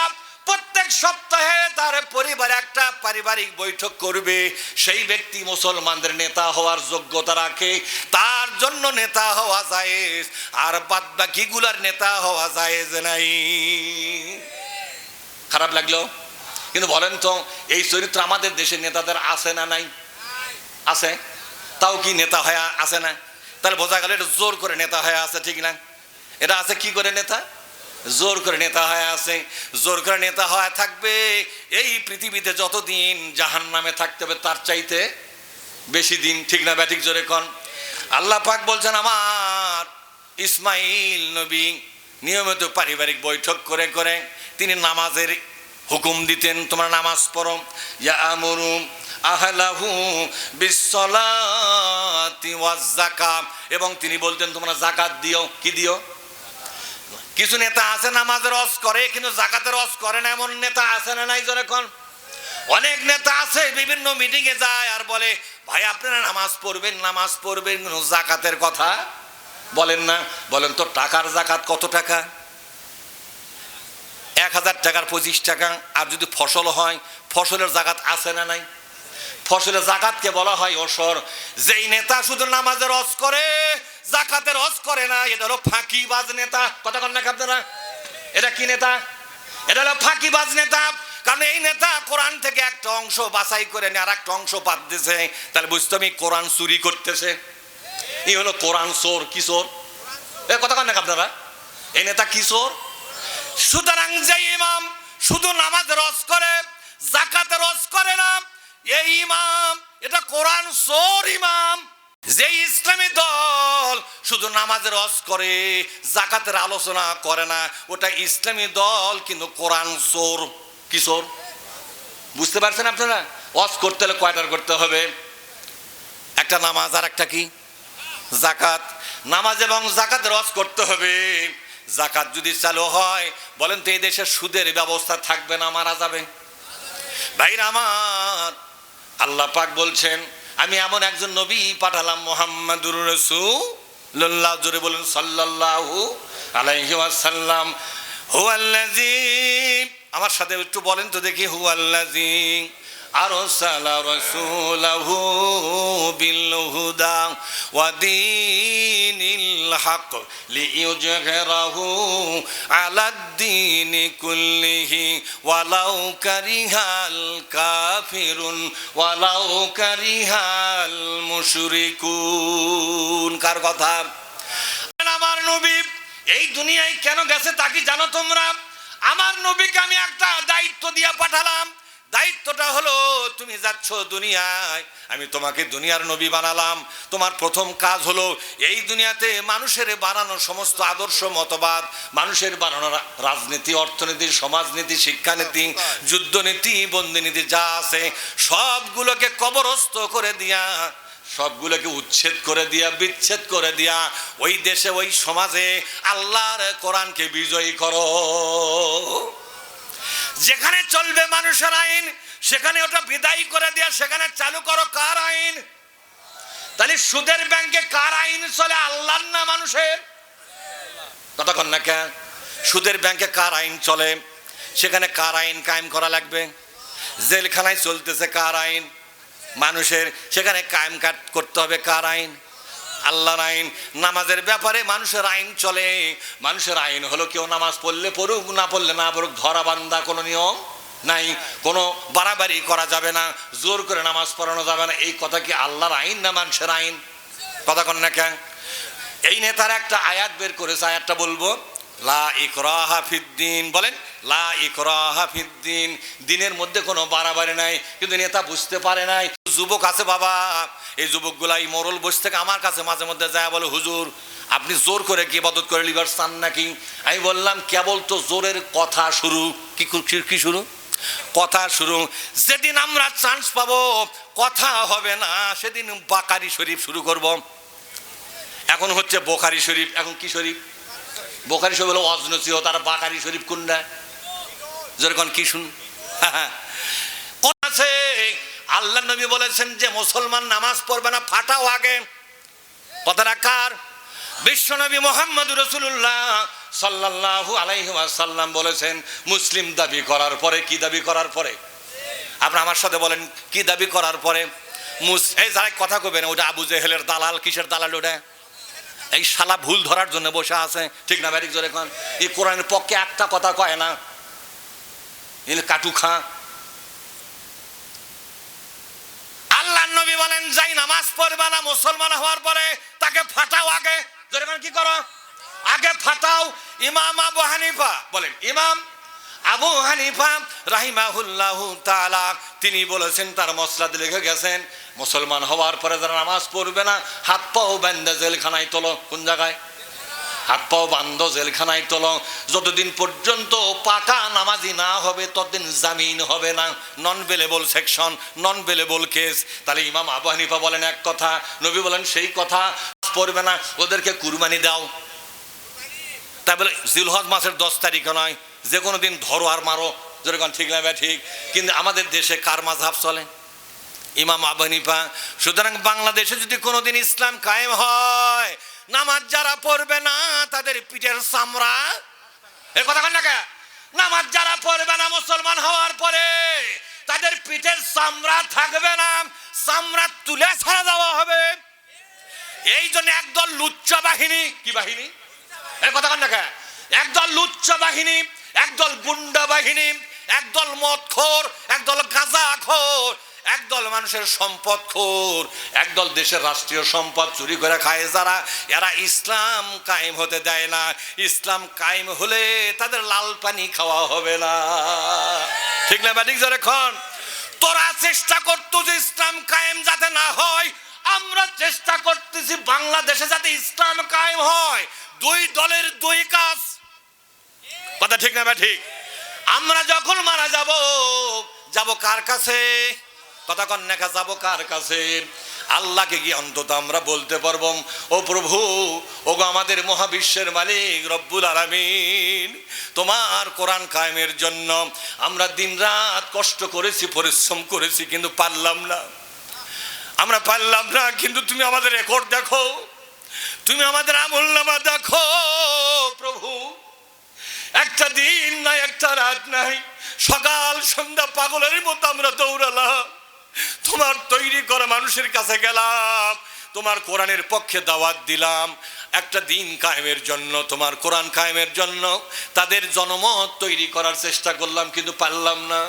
প্রত্যেক সপ্তাহে তার পরিবারে একটা পারিবারিক বৈঠক করবে। সেই ব্যক্তি মুসলমানদের নেতা হওয়ার যোগ্যতা রাখে, তার জন্য নেতা হওয়া জায়েজ, আর বাদ বাকিগুলার নেতা হওয়া জায়েজ নাই। খারাপ লাগলো? কিন্তু বলেন তো, এই চরিত্র আমাদের দেশের নেতাদের আছে না নাই? আছে। তাও কি নেতা হয়ে আছে না? তাহলে বোঝা গেল এটা জোর করে নেতা হয়ে আছে, ঠিক না? এটা আছে কি করে? নেতা জোর করে নেতা হয়ে আছে। জোর করে নেতা হয়ে থাকবে এই পৃথিবীতে যতদিন জাহান্নামে থাকতে হবে তার চাইতে বেশি দিন, ঠিক না ব্যাঠিক? জোরে কোন। আল্লাহ পাক বলছেন, আমার ইসমাইল নবী নিয়মিত পারিবারিক বৈঠক করে করে তিনি নামাজের হুকুম দিতেন, তোমরা নামাজ পড়ো। ইয়ামুরু আহলাহু বিসসালাতি ওয়াজ যাকাত, এবং তিনি বলতেন তোমরা যাকাত দিও। কি দিও? কিছু নেতা আছে নামাজের রস করে কিন্তু যাকাতের রস করে না, এমন নেতা আছে না নাই? জোরে কোন। অনেক নেতা আছে বিভিন্ন মিটিং এ যায় আর বলে, ভাই আপনারা নামাজ পড়বেন, নামাজ পড়বেন, যাকাতের কথা বলেন না। বলেন তো, টাকার যাকাত কত টাকা? 1000 টাকার 25 টাকা। আর যদি ফসল হয়, ফসলের যাকাত আছে না নাই? ফসলের যাকাতকে বলা হয় ওসর। যেই নেতা শুধু নামাজের রস করে, যাকাতের রস করে না, এটা হলো ফাঁকিবাজ নেতা। কথা কন না আপনারা? এটা কি নেতা? এটা হলো ফাঁকিবাজ নেতা। কারণ এই নেতা কোরআন থেকে একটা অংশ বাছাই করে নিয়ে আর একটা অংশ বাদ দিয়েছে, তাহলে বুঝতে আমি কোরআন চুরি করতেছে। এই হলো কোরআন চোর। কি চোর? এ কথা কন না আপনারা? এই নেতা কি চোর? সুতরাং যে ইমাম শুধু নামাজ রস করে, যাকাতের রস করে না, এই ইমাম এটা কোরআন চোর ইমাম। যে ইসলামী দল শুধু নামাজের রস করে, যাকাতের আলোচনা করে না, ওটা ইসলামী দল কিন্তু কোরআন চোর। কি চোর? বুঝতে পারছেন আপনারা? ওয়াজ করতে হলে কয়টার করতে হবে? একটা নামাজ আর একটা কি? যাকাত। নামাজ এবং যাকাতের রস করতে হবে। যাকাত যদি চালু হয়, বলেন তো এই দেশে সুদের ব্যবস্থা থাকবে না মারা যাবে? ভাইরা আমার, আল্লাহ পাক বলছেন, আমি এমন একজন নবী পাঠালাম মুহাম্মাদুর রাসূলুল্লাহ, জোরে বলুন সাল্লাল্লাহু আলাইহি ওয়াসাল্লাম। হুয়াল্লাযী, আমার সাথে একটু বলেন তো দেখি, হুয়াল্লাযী আরসালা রাসূলাহু বিল হুদা ওয়া দীনিল হক লিইয়ুযহিরাহু আলাদ-দীনি কুল্লিহি ওয়ালাউ কারিহাল কাফিরুন ওয়ালাউ কারিহাল মুশরিকুন। কার কথা? আমার নবী এই দুনিয়ায় কেন গেছে তা কি জানো তোমরা? আমার নবীকে আমি একটা দায়িত্ব দিয়ে পাঠালাম। দায়িত্বটা হলো, তুমি যাচ্ছ দুনিয়ায়, আমি তোমাকে দুনিয়ার নবী বানালাম। তোমার প্রথম কাজ হলো এই দুনিয়াতে মানুষের বানানো সমস্ত আদর্শ মতবাদ, মানুষের বানানো রাজনীতি, অর্থনীতি, সমাজনীতি, শিক্ষানীতি, যুদ্ধনীতি, বন্দিনীতি যা আছে সবগুলোকে কবরস্থ করে দিয়া, সবগুলোকে উচ্ছেদ করে দিয়া, বিচ্ছেদ করে দিয়া ওই দেশে, ওই সমাজে আল্লাহর কোরআনকে বিজয়ী করো। যেখানে চলবে মানুষের আইন সেখানে ওটা বিদায়ী করে দিয়া সেখানে চালু করো কার আইন? তাহলে সুদের ব্যাংকে কার আইন চলে? আল্লাহর না মানুষের? কতক্ষণ না কেন? সুদের ব্যাংকে কার আইন চলে? সেখানে কার আইন কায়েম করা লাগবে? জেলখানায় চলতেছে কার আইন? মানুষের। সেখানে কায়েম করতে হবে কার আইন? আল্লাহর আইন। নামাজের ব্যাপারে মানুষের আইন চলে। মানুষের আইন হলো কেউ নামাজ পড়লে পড়ুক, না পড়লে না পড়ুক, ধরা বান্ধা কোনো নিয়ম নাই, কোনো বাড়াবাড়ি করা যাবে না, জোর করে নামাজ পড়ানো যাবে না। এই কথা কি আল্লাহর আইন না মানুষের আইন? কথা কন না কেন? এই নেতার একটা আয়াত বের করেছে, আয়াতটা বলবো, লা ইকরাহা ফিদ্দিন। বলেন লা ইকরাহা ফিদ্দিন। দিনের মধ্যে কোনো বাড়াবাড়ি নাই, কিন্তু নেতা বুঝতে পারে নাই। যুবক আছে বাবা, এই যুবকগুলা এই মোরল বসে থেকে আমার কাছে মাঝে মধ্যে যায়, বলে হুজুর আপনি জোর করে কি ইবাদত করে লিবার চান নাকি? আমি বললাম কেবল তো জোরের কথা শুরু। কি শুরু? কথা শুরু। যেদিন আমরা চান্স পাবো কথা হবে না, সেদিন বাকারি শরীফ শুরু করব। এখন হচ্ছে বোখারি শরীফ। এখন কি শরীফ? বোখারি শরীফ হলো অজনসিও, তার বাকারি শরীফ কোনটা? যেরকম কি শুন কোন আছে? আল্লাহ নবী বলেছেন যে মুসলমান নামাজ পড়বে না, ফাটাও আগে। কথাটা কার? বিশ্ব নবী মুহাম্মদুর রাসূলুল্লাহ সাল্লাল্লাহু আলাইহি ওয়াসাল্লাম বলেছেন, মুসলিম দাবি করার পরে, কি দাবি করার পরে? আপনি আমার সাথে বলেন কি দাবি করার পরে? এই যারা কথা কবেন ওটা আবু জেহেলের দালাল। কিসের দালাল ওটা? এই শালা ভুল ধরার জন্য বসে আছে, ঠিক না? ব্যারিক জোরে এখন এই কোরআনের পক্ষে একটা কথা কয় না, এর কাটু খা। আল্লাহ নবী বলেন যাই নামাজ পড়বে না মুসলমান হওয়ার পরে তাকে ফাটাও আগে। জোরে কি করো? আগে ফাটাও। ইমাম আবু হানিফা বলেন, ইমাম আবু হানিফা রাহিমাহুল্লাহু তাআলা তিনি বলেছেন, তার মসনাদে লিখে গেছেন, মুসলমান হওয়ার পরে যারা নামাজ পড়বে না হাত পাও বান্ধা জেলখানায় তোলো। কোন জায়গায়? হাত পাও বান্ধ জেলখানায় তোলো। যতদিন পর্যন্ত পাকা নামাজি না হবে ততদিন জামিন হবে না। নন বেলেবল সেকশন, নন বেলেবল কেস। তাহলে ইমাম আবু হানিফা বলেন এক কথা, নবী বলেন সেই কথা। পড়বে না ওদেরকে কুরবানি দাও। তাই বলে জিলহজ মাসের 10 তারিখে নয়, যে কোনো দিন ধরো আর মারো। যেরকম ঠিক না? ঠিক। কিন্তু আমাদের দেশে কার মাযহাব চলে? ইমাম আবু হানিফা। সুতরাং বাংলাদেশে যদি কোনোদিন ইসলাম কায়েম হয়, নামাজ যারা পড়বে না তাদের পিঠের চামড়া, এর কথা কন না কে? নামাজ যারা পড়বে না মুসলমান হওয়ার পরে তাদের পিঠের চামড়া থাকবে না, চামড়া তুলে ছাড়া দেওয়া হবে। এই জন্য একদল লুচ্চা বাহিনী, কি বাহিনী? এর কথা কন না কে? একদল লুচ্চা বাহিনী, একদল গুন্ডা বাহিনী, একদল মদখোর, একদল গাঁজাখোর, একদল মানুষের সম্পদখোর, একদল দেশের রাষ্ট্রীয় সম্পদ চুরি করে খায় যারা, এরা ইসলাম কায়েম হতে দেয় না। ইসলাম কায়েম হলে তাদের লাল পানি খাওয়া হবে না। ঠিক না? ঠিক যখন তোরা চেষ্টা করতো যে ইসলাম কায়েম যাতে না হয়, আমরা চেষ্টা করতেছি বাংলাদেশে যাতে ইসলাম কায়েম হয়। দুই দলের দুই কাজ। কথা ঠিক না? ঠিক। আমরা যখন মারা যাব, যাব কার কাছে? কথা কন না, যাব কার কাছে? আল্লাহকে গিয়ে অন্তত আমরা বলতে পারবো, ও প্রভু, ও গো আমাদের মহাবিশ্বের মালিক রব্বুল আলামিন, তোমার কোরআন কায়েমের জন্য আমরা দিনরাত কষ্ট করেছি, পরিশ্রম করেছি, কিন্তু পারলাম না। আমরা পারলাম না, কিন্তু তুমি আমাদের রেকর্ড দেখো, তুমি আমাদের আমলনামা দেখো প্রভু। একটা দিন নাই, একটা রাত নাই, সকাল সন্ধ্যা পাগলের মতো আমরা দৌড়ালাম, তোমার তৈরি করা মানুষের কাছে গেলাম, তোমার কোরআনের পক্ষে দাওয়াত দিলাম, একটা দিন কায়েমের জন্য, তোমার কোরআন কায়েমের জন্য তাদের জনমত তৈরি করার চেষ্টা করলাম, কিন্তু পারলাম না।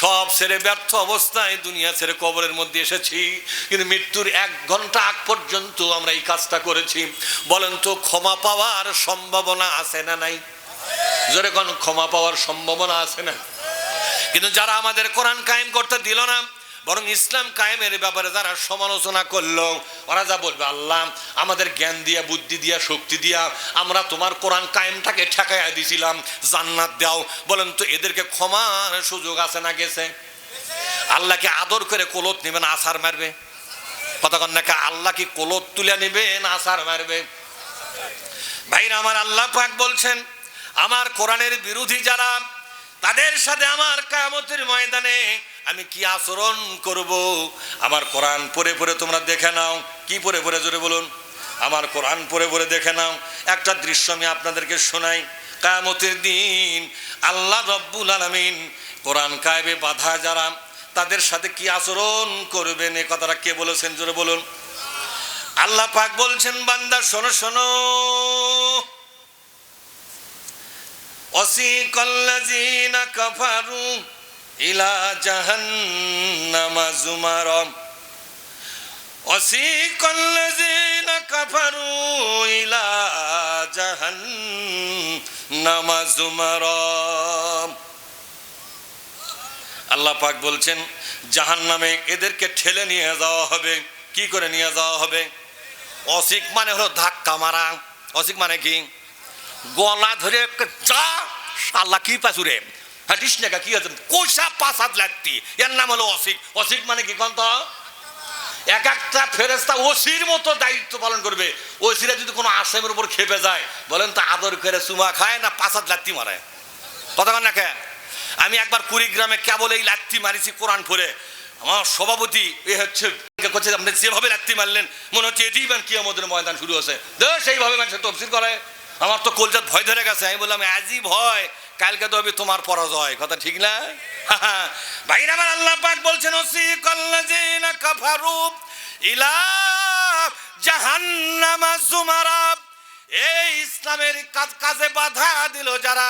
সব ছেড়ে ব্যর্থ অবস্থায় দুনিয়া ছেড়ে কবরের মধ্যে এসেছি, কিন্তু মৃত্যুর 1 ঘন্টা আগ পর্যন্ত আমরা এই কাজটা করেছি। বলেন তো, ক্ষমা পাওয়ার সম্ভাবনা আছে না নাই? জোরে কোন ক্ষমা পাওয়ার সম্ভাবনা আছে না? কিন্তু যারা আমাদের কোরআন কায়েম করতে দিল না, বরং ইসলাম কায়েমের ব্যাপারে যারা সমালোচনা করলো, ওরা যা বলবে, আল্লাহ আমাদের জ্ঞান দিয়া, বুদ্ধি দিয়া, শক্তি দিয়া আমরা তোমার কোরআন কায়েমটাকে ঠেকাইয়া দিছিলাম, জান্নাত দাও। বলেন তো, এদেরকে ক্ষমার সুযোগ আছে না গেছে? আল্লাহকে আদর করে কোলত নেবে না আছাড় মারবে? কতক্ষণ নাকি আল্লাহ কি কোলত তুলে নেবে না আছাড় মারবে? ভাইরা আমার, আল্লাহ পাক বলছেন, আমার কোরআনের বিরোধী যারা, তাদের সাথে আমার কিয়ামতের ময়দানে আমি কি আচরণ করব। আমার কোরআন পড়ে পড়ে তোমরা দেখে নাও। কি পড়ে পড়ে? জোরে বলুন। আমার কোরআন পড়ে পড়ে দেখে নাও। একটা দৃশ্য আমি আপনাদেরকে শোনাই। কিয়ামতের দিন আল্লাহ রব্বুল আলামিন কোরআন কায়েমে বাধা যারা, তাদের সাথে কি আচরণ করবেন, এ কথাটা কে বলেছেন? জোরে বলুন। আল্লাহ পাক বলছেন, বান্দা শোনো শোনো, ওয়াসিকাল্লাযীনা কাফারু ইলা জাহান্নামা যুমারা, ওয়াসিকাল্লাযীনা কাফারু ইলা জাহান্নামা যুমারা। আল্লাহ পাক বলছেন, জাহান্নামে এদেরকে ঠেলে নিয়ে যাওয়া হবে। কি করে নিয়ে যাওয়া হবে? অসিক মানে হলো ধাক্কা মারা। অসিক মানে কি? গলা ধরে যা আল্লাহ কি পাচুরে হাটিস না, কি আছে কইসা 5 হাত লাগতি, এর নাম হলো অসিক। অসিক মানে কি কন্ত? এক একটা ফেরেশতা ওসির মতো দায়িত্ব পালন করবে। ওসিরা যদি কোনো আসামের উপর খেপে যায়, বলেন তো আদর করে চুমা খায় না 5 হাত লাত্তি মারে? কথা কন না কে? আমি একবার কুড়িগ্রামে কেবল এই লাত্তি মারিছি কোরআন পড়ে। আমার সভাপতি এ হচ্ছে আপনি যেভাবে লাত্তি মারলেন, মনে হচ্ছে এটি কিয়ামতের ময়দান শুরু হচ্ছে, সেইভাবে মানুষের তফসির করে। আমার তো কলজাত ভয় ধরে গেছে। আমি বললাম, আজই ভয়, কালকে তো হবে তোমার পরাজয়। কথা ঠিক না? ভাইরা আমার, আল্লাহ পাক বলছেন, ওয়াসিকাল্লাযীনা কাফারু ইলা জাহান্নামা যুমারা। এই ইসলামের কাজে বাধা দিল যারা,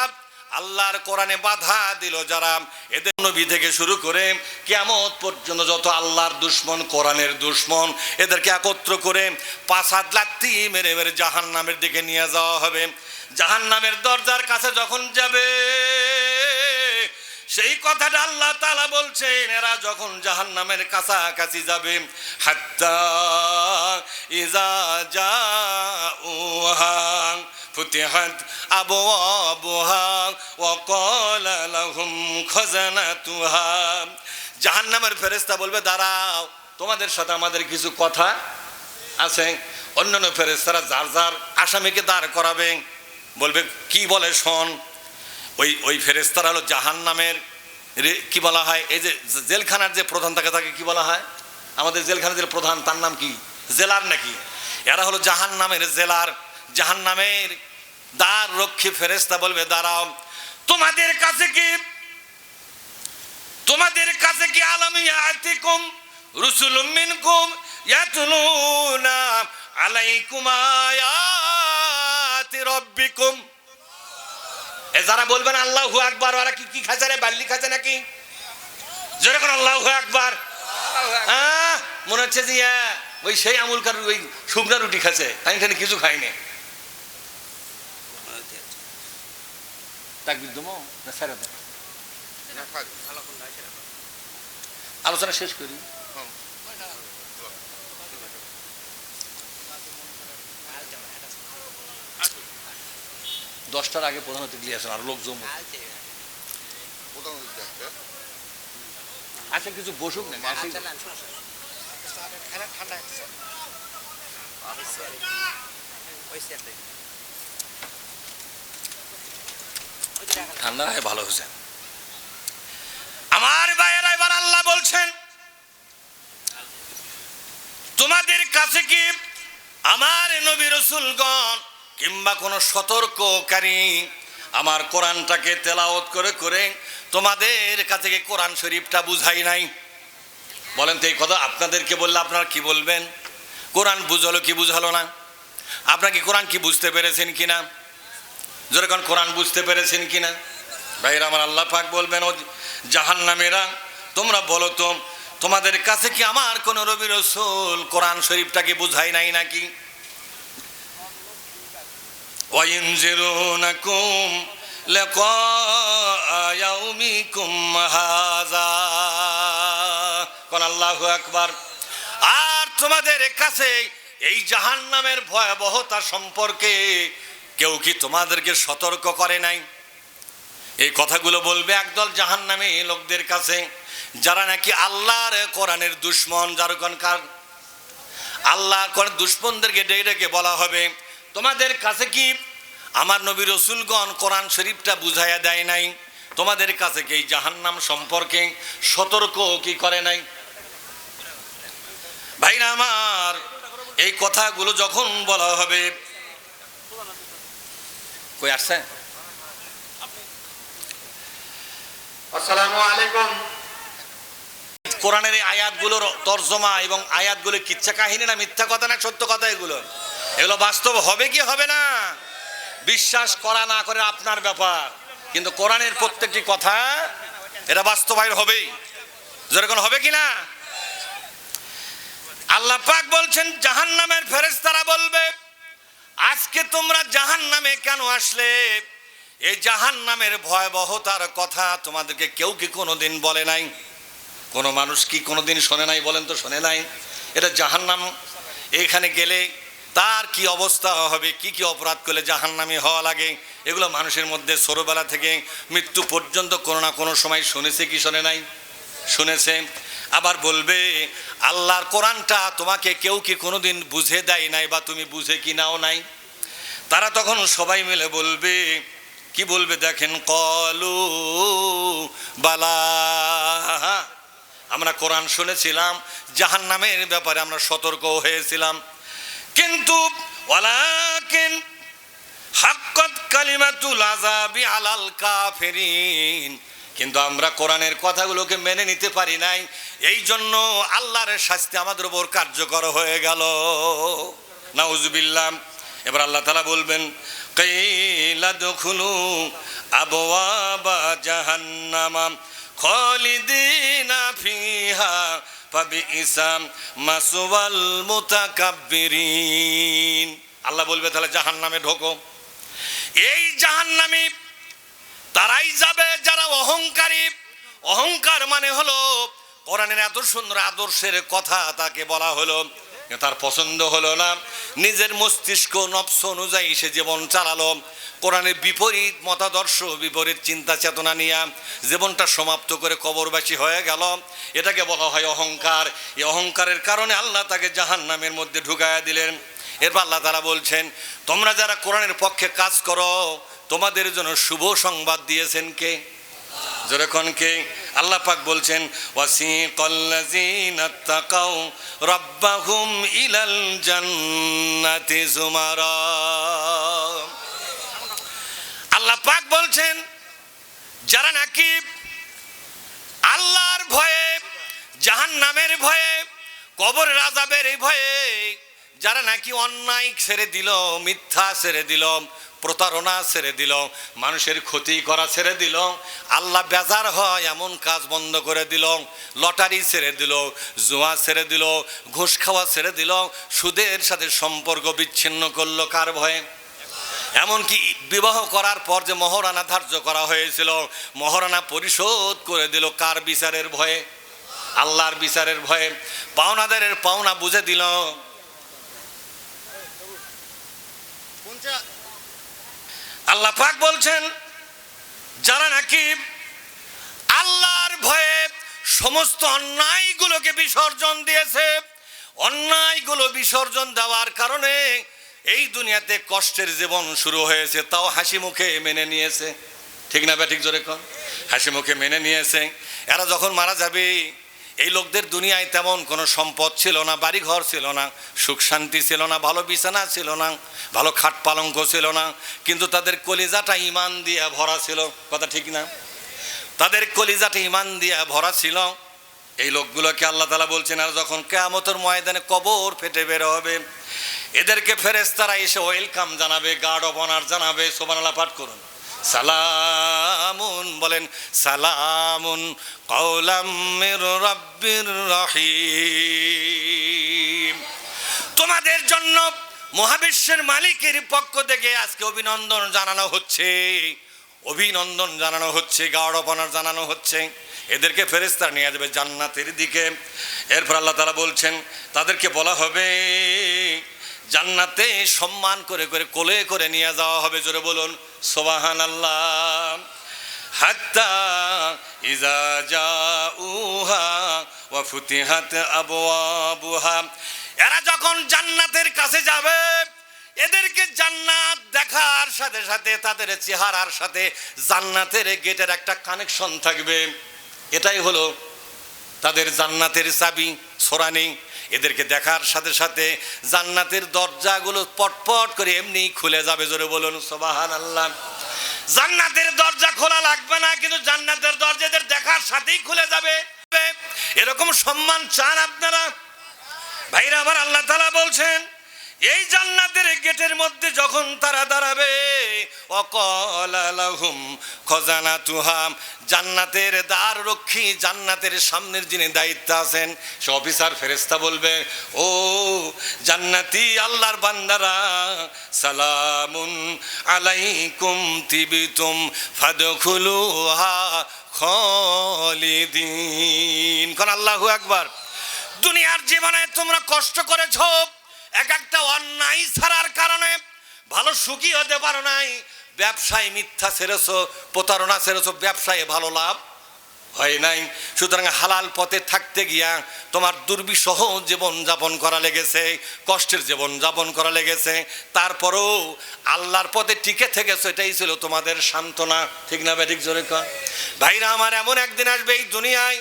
আল্লাহর কোরআনে বাধা দিল যারা, এদের নবী থেকে শুরু করে কিয়ামত পর্যন্ত যত আল্লাহর দুশমন, কোরআনের দুশমন, এদেরকে একত্র করে 5 হাত লাত্তি মেরে মেরে জাহান্নামের দিকে নিয়ে যাওয়া হবে। জাহান্নামের দরজার কাছে যখন যাবে, সেই কথাটা আল্লাহ তাআলা বলছেন, এরা যখন জাহান্নামের কাছাকাছি যাবে, হাত্তা ইযা জাউহা ফুতিহাত আবওয়াবুহা ওয়া ক্বালা লাহুম খাজানাতুহা। জাহান্নামের ফেরেশতা বলবে, দাঁড়াও, তোমাদের সাথে আমাদের কিছু কথা আছে। অন্যান্য ফেরেশতারা যার যার আসামিকে দাঁড় করাবে, বলবে কি বলে শোন। ওই ফেরেশতারা হলো জাহান্নামের কি বলা হয়, এই যে জেলখানার যে প্রধান থাকে কি বলা হয়? আমাদের জেলখানার যে প্রধান, তার নাম কি? জেলার নাকি? এরা হলো জাহান্নামের জেলার। জাহান্নামের দ্বার রক্ষী ফেরেশতা বলবে, দাঁড়াও, তোমাদের কাছে কি আলাম ইয়াতিকুম রুসুলুম মিনকুম ইয়াতলুনা আলাইকুম আয়াতি রাব্বিকুম। এ যারা বলবেন আল্লাহু আকবার, ওরা কি খাচ্ছে রে? বাল্লি খাচ্ছে নাকি? জোরে কোন আল্লাহু আকবার। মনে হচ্ছে যে ওই সেই আমুলকার ওই শুকনা রুটি খাচ্ছে, এখানে কিছু খাইনি। আলোচনা শেষ করি। দশটার আগে প্রধান অতিথি আসেন, আর লোক জমে আচ্ছা কিছু বসুক না। ঠান্ডা ভালো হয়েছে আমার ভাইয়েরা। এবার আল্লাহ বলছেন, তোমাদের কাছে কি আমার নবী রাসূলগণ কিংবা কোনো সতর্ককারী আমার কোরআনটাকে তেলাওয়াত করে করে তোমাদের কাছে কি কোরআন শরীফটা বুঝাই নাই? বলেন তো এই কথা আপনাদেরকে বললে আপনারা কি বলবেন? কোরআন বুঝালো কি বুঝালো না? আপনারা কি কোরআন কি বুঝতে পেরেছেন কিনা? যখন কোরআন বুঝতে পেরেছেন কিনা? ভাইরা আমার, আল্লাহ পাক বলবেন, ও জাহান্নামীরা তোমরা বলো তো তোমাদের কাছে কি আমার কোন নবী রাসূল কোরআন শরীফটাকে বুঝাই নাই নাকি? ওয়াইনজিরুনাকুম লিকা ইয়াউমিকুম হাযা, কোন আল্লাহু আকবার। আর তোমাদের কাছে এই জাহান্নামের ভয়াবহতা সম্পর্কে কেউ কি তোমাদেরকে সতর্ক করে নাই? এই কথাগুলো বলবে একদল জাহান্নামী লোকদের কাছে, যারা নাকি আল্লাহর কোরআনের দুশমন। যারকনকার আল্লাহর কোরআন দুশমনদেরকে ডেকে ডেকে বলা হবে, তোমাদের কাছে কি আমার নবী রাসূলগণ কোরআন শরীফটা বুঝাইয়া দেয় নাই? তোমাদের কাছে কি এই জাহান্নাম সম্পর্কে সতর্ক কি করে নাই? ভাইরা আমার, এই কথাগুলো যখন বলা হবে, কই আসছে? আসসালামু আলাইকুম। কোরআনের এই আয়াতগুলোর তর্জমা এবং আয়াতগুলো কিচ্ছা কাহিনী না মিথ্যা কথা না সত্য কথা? এগুলো বাস্তব হবে কি হবে না? বিশ্বাস করা না করে আপনার ব্যাপার, কিন্তু কোরআনের প্রত্যেকটি কথা এটা বাস্তবায়ন হবেই। যেরকম হবে কি না? আল্লাহ পাক বলছেন, জাহান্নামের ফেরেশতারা বলবে, আজকে তোমরা জাহান্নামে কেন আসলে? এই জাহান্নামের ভয়াবহতার কথা তোমাদেরকে কেউ কি কোনোদিন বলে নাই? কোনো মানুষ কি কোনোদিন শোনে নাই? বলেন তো, শোনে নাই? এটা জাহান্নাম, এখানে গেলে তার কি অবস্থা হবে, কি কি অপরাধ করলে জাহান্নামী হওয়া লাগে, এগুলো মানুষের মধ্যে ছোটবেলা থেকে মৃত্যু পর্যন্ত কোনো না কোনো সময় শুনেছে কি শোনে নাই? শুনেছে। আবার বলবে, আল্লাহর কোরআনটা তোমাকে কেউ কি কোনোদিন বুঝে দেয় নাই বা তুমি বুঝে কি নাও নাই? তারা তখন সবাই মিলে বলবে, কি বলবে দেখেন, কলু বালা, আমরা কোরআন শুনেছিলাম, জাহান্নামের ব্যাপারে আমরা সতর্ক হয়েছিলাম, কিন্তু ওয়ালাকিন হাক্কাত কালিমাতুল আযাবি আলাল কাফিরিন, কিন্তু আমরা কোরআনের কথাগুলোকে মেনে নিতে পারি নাই, এই জন্য আল্লাহর শাস্তি আমাদের উপর কার্যকর হয়ে গেল। নাউযুবিল্লাহ। এবার আল্লাহ তাআলা বলবেন, কাইলা দুখুলু আবওয়াবা জাহান্নামা খালিদিনা ফিহা ফাবিইসা মাসওয়াল মুতাকাব্বিরিন। আল্লাহ বলবে, তাহলে জাহান্নামে ঢোকো। এই জাহান্নামী তারাই যাবে যারা অহংকারী। অহংকার মানে হলো কোরআনের এত সুন্দর আদর্শের কথা তাকে বলা হলো, তার পছন্দ হলো না, নিজের মস্তিষ্ক নফস অনুযায়ী সে জীবন চালালো, কোরআনের বিপরীত মতাদর্শ বিপরীত চিন্তা চেতনা নিয়ে জীবনটা সমাপ্ত করে কবরবাসী হয়ে গেল। এটাকে বলা হয় অহংকার। এই অহংকারের কারণে আল্লাহ তাকে জাহান্নামের মধ্যে ঢুকায়া দিলেন। এরপর আল্লাহ তাআলা বলছেন, তোমরা যারা কোরআনের পক্ষে কাজ করো তোমাদের জন্য শুভ সংবাদ দিয়েছেন কে? যেরকম কে? আল্লাহ পাক বলছেন, ওয়াসিকাল্লাযীনা তাকাউ রাব্বাহুম ইলাল জান্নাতি যুমারা। আল্লাহ পাক বলছেন, যারা নাকি আল্লাহর ভয়ে, জাহান্নামের ভয়ে, কবরের আযাবের ভয়ে, যারা নাকি অন্যায় ছেড়ে দিল, মিথ্যা ছেড়ে দিল, প্রতারণা ছেড়ে দিল, মানুষের ক্ষতি করা ছেড়ে দিল, আল্লাহ বেজার হয় এমন কাজ বন্ধ করে দিল, লটারি ছেড়ে দিল, জুয়া ছেড়ে দিল, ঘুষ খাওয়া ছেড়ে দিল, সুদের সাথে সম্পর্ক বিচ্ছিন্ন করলো কার ভয়ে? এমনকি বিবাহ করার পর যে মহারানা ধার্য করা হয়েছিল, মহারানা পরিশোধ করে দিল কার বিচারের ভয়ে? আল্লাহর বিচারের ভয়ে। পাওনাদারের পাওনা বুঝে দিল। আল্লাহ পাক বলছেন, যারা নাকি আল্লাহর ভয়ে সমস্ত অন্যায়গুলোকে বিসর্জন দিয়েছে, অন্যায়গুলো বিসর্জন দেওয়ার কারণে এই দুনিয়াতে কষ্টের জীবন শুরু হয়েছে, তাও হাসি মুখে মেনে নিয়েছে। ঠিক না? ঠিক জোরে কর। হাসি মুখে মেনে নিয়েছে। এরা যখন মারা যাবে, এই লোকদের দুনিয়ায় তেমন কোনো সম্পদ ছিল না, বাড়িঘর ছিল না, সুখ শান্তি ছিল না, ভালো বিছানা ছিল না, ভালো খাট পালঙ্ক ছিল না, কিন্তু তাদের কলিজাটা ঈমান দিয়ে ভরা ছিল। কথা ঠিক না? তাদের কলিজাটা ঈমান দিয়ে ভরা ছিল। এই লোকগুলোকে আল্লাহ তাআলা বলছেন, আর যখন কিয়ামতের ময়দানে কবর ফেটে বের হবে, এদেরকে ফেরেশতারা এসে ওয়েলকাম জানাবে, গার্ড অফ অনার জানাবে। সুবহানাল্লাহ পাঠ করুন। সালামুন, বলেন সালামুন কাওলাম মির রাব্বির রহিম। তোমাদের জন্য মহাবিশ্বের মালিকের পক্ষ থেকে আজকে অভিনন্দন জানানো হচ্ছে, অভিনন্দন জানানো হচ্ছে, গার্ড অফ অনার জানানো হচ্ছে। এদেরকে ফেরেশতারা নিয়ে যাবে জান্নাতের দিকে। এরপর আল্লাহ তাআলা বলছেন, তাদেরকে বলা হবে জান্নাতে সম্মান করে করে কোলে করে নিয়ে যাওয়া হবে। জোরে বলুন সুবহানাল্লাহ। হাত্তা ইজা জাউহা ওয়া ফুতিহাত আবওয়াবুহা, এরা যখন জান্নাতের কাছে যাবে, এদেরকে জান্নাত দেখার সাথে সাথে তাদের চেহারার সাথে জান্নাতের গেটের একটা কানেকশন থাকবে। এটাই হলো তাদের জান্নাতের চাবি, ছোঁড়া নেই। এদেরকে দেখার সাথে সাথে জান্নাতের দরজাগুলো পটপট করে এমনি খুলে যাবে। জোরে বলুন সুবহানাল্লাহ। জান্নাতের দরজা খোলা লাগবে না, কিন্তু জান্নাতের দরজা এদের দেখার সাথেই খুলে যাবে। এরকম সম্মান চান আপনারা? ভাইরা আমার, আল্লাহ তাআলা বলছেন, এই জান্নাতের গেটের মধ্যে যখন তারা দাঁড়াবে, ওয়াকালা লাহুম খাজানাতুহা, জান্নাতের দ্বার রক্ষী, জান্নাতের সামনের যিনি দায়িত্ব আছেন সে অফিসার ফেরেশতা বলবে, ও জান্নাতি আল্লাহর বান্দারা, সালামুন আলাইকুম তিবিতুম ফাদখুলুহা খালিদিন। কোন আল্লাহু আকবার। দুনিয়ার জীবনে তোমরা কষ্ট করেছো, এক একটা অন্যায় ছাড়ার কারণে ভালো সুখী হতে পারো নাই। ব্যবসায় মিথ্যা ছেড়েছো, প্রতারণা ছেড়েছো, ব্যবসায় ভালো লাভ হয় নাই। সুতরাং হালাল পথে থাকতে গিয়া তোমার দুর্বিষহ জীবন যাপন করা লেগেছে, কষ্টের জীবন যাপন করা লেগেছে। তারপরেও আল্লাহর পথে টিকে থেকেছো, এটাই ছিল তোমাদের সান্ত্বনা। ঠিক না বেঠিক? জোরে কর ভাইরা আমার। এমন একদিন আসবে এই দুনিয়ায়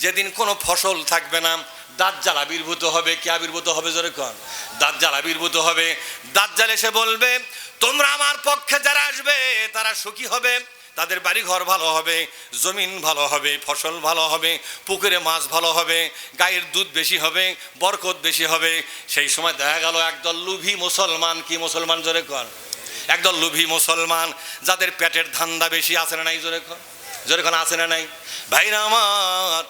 যেদিন কোনো ফসল থাকবে না, দাজ্জাল আবির্ভূত হবে। কি আবির্ভূত হবে? জোরে কর। দাজ্জাল আবির্ভূত হবে। দাজ্জাল এসে বলবে, তোমরা আমার পক্ষে যারা আসবে তারা সুখী হবে, তাদের বাড়ি ঘর ভালো হবে, জমিন ভালো হবে, ফসল ভালো হবে, পুকুরে মাছ ভালো হবে, গায়ের দুধ বেশি হবে, বরকত বেশি হবে। সেই সময় দেখা গেল একদল লোভী মুসলমান, কি মুসলমান? জোরে কর। একদল লোভী মুসলমান, যাদের পেটের ধান্দা বেশি। আছে না নাই? জোরে কর। জোরে কর, আছে না নাই? ভাইরা আমার,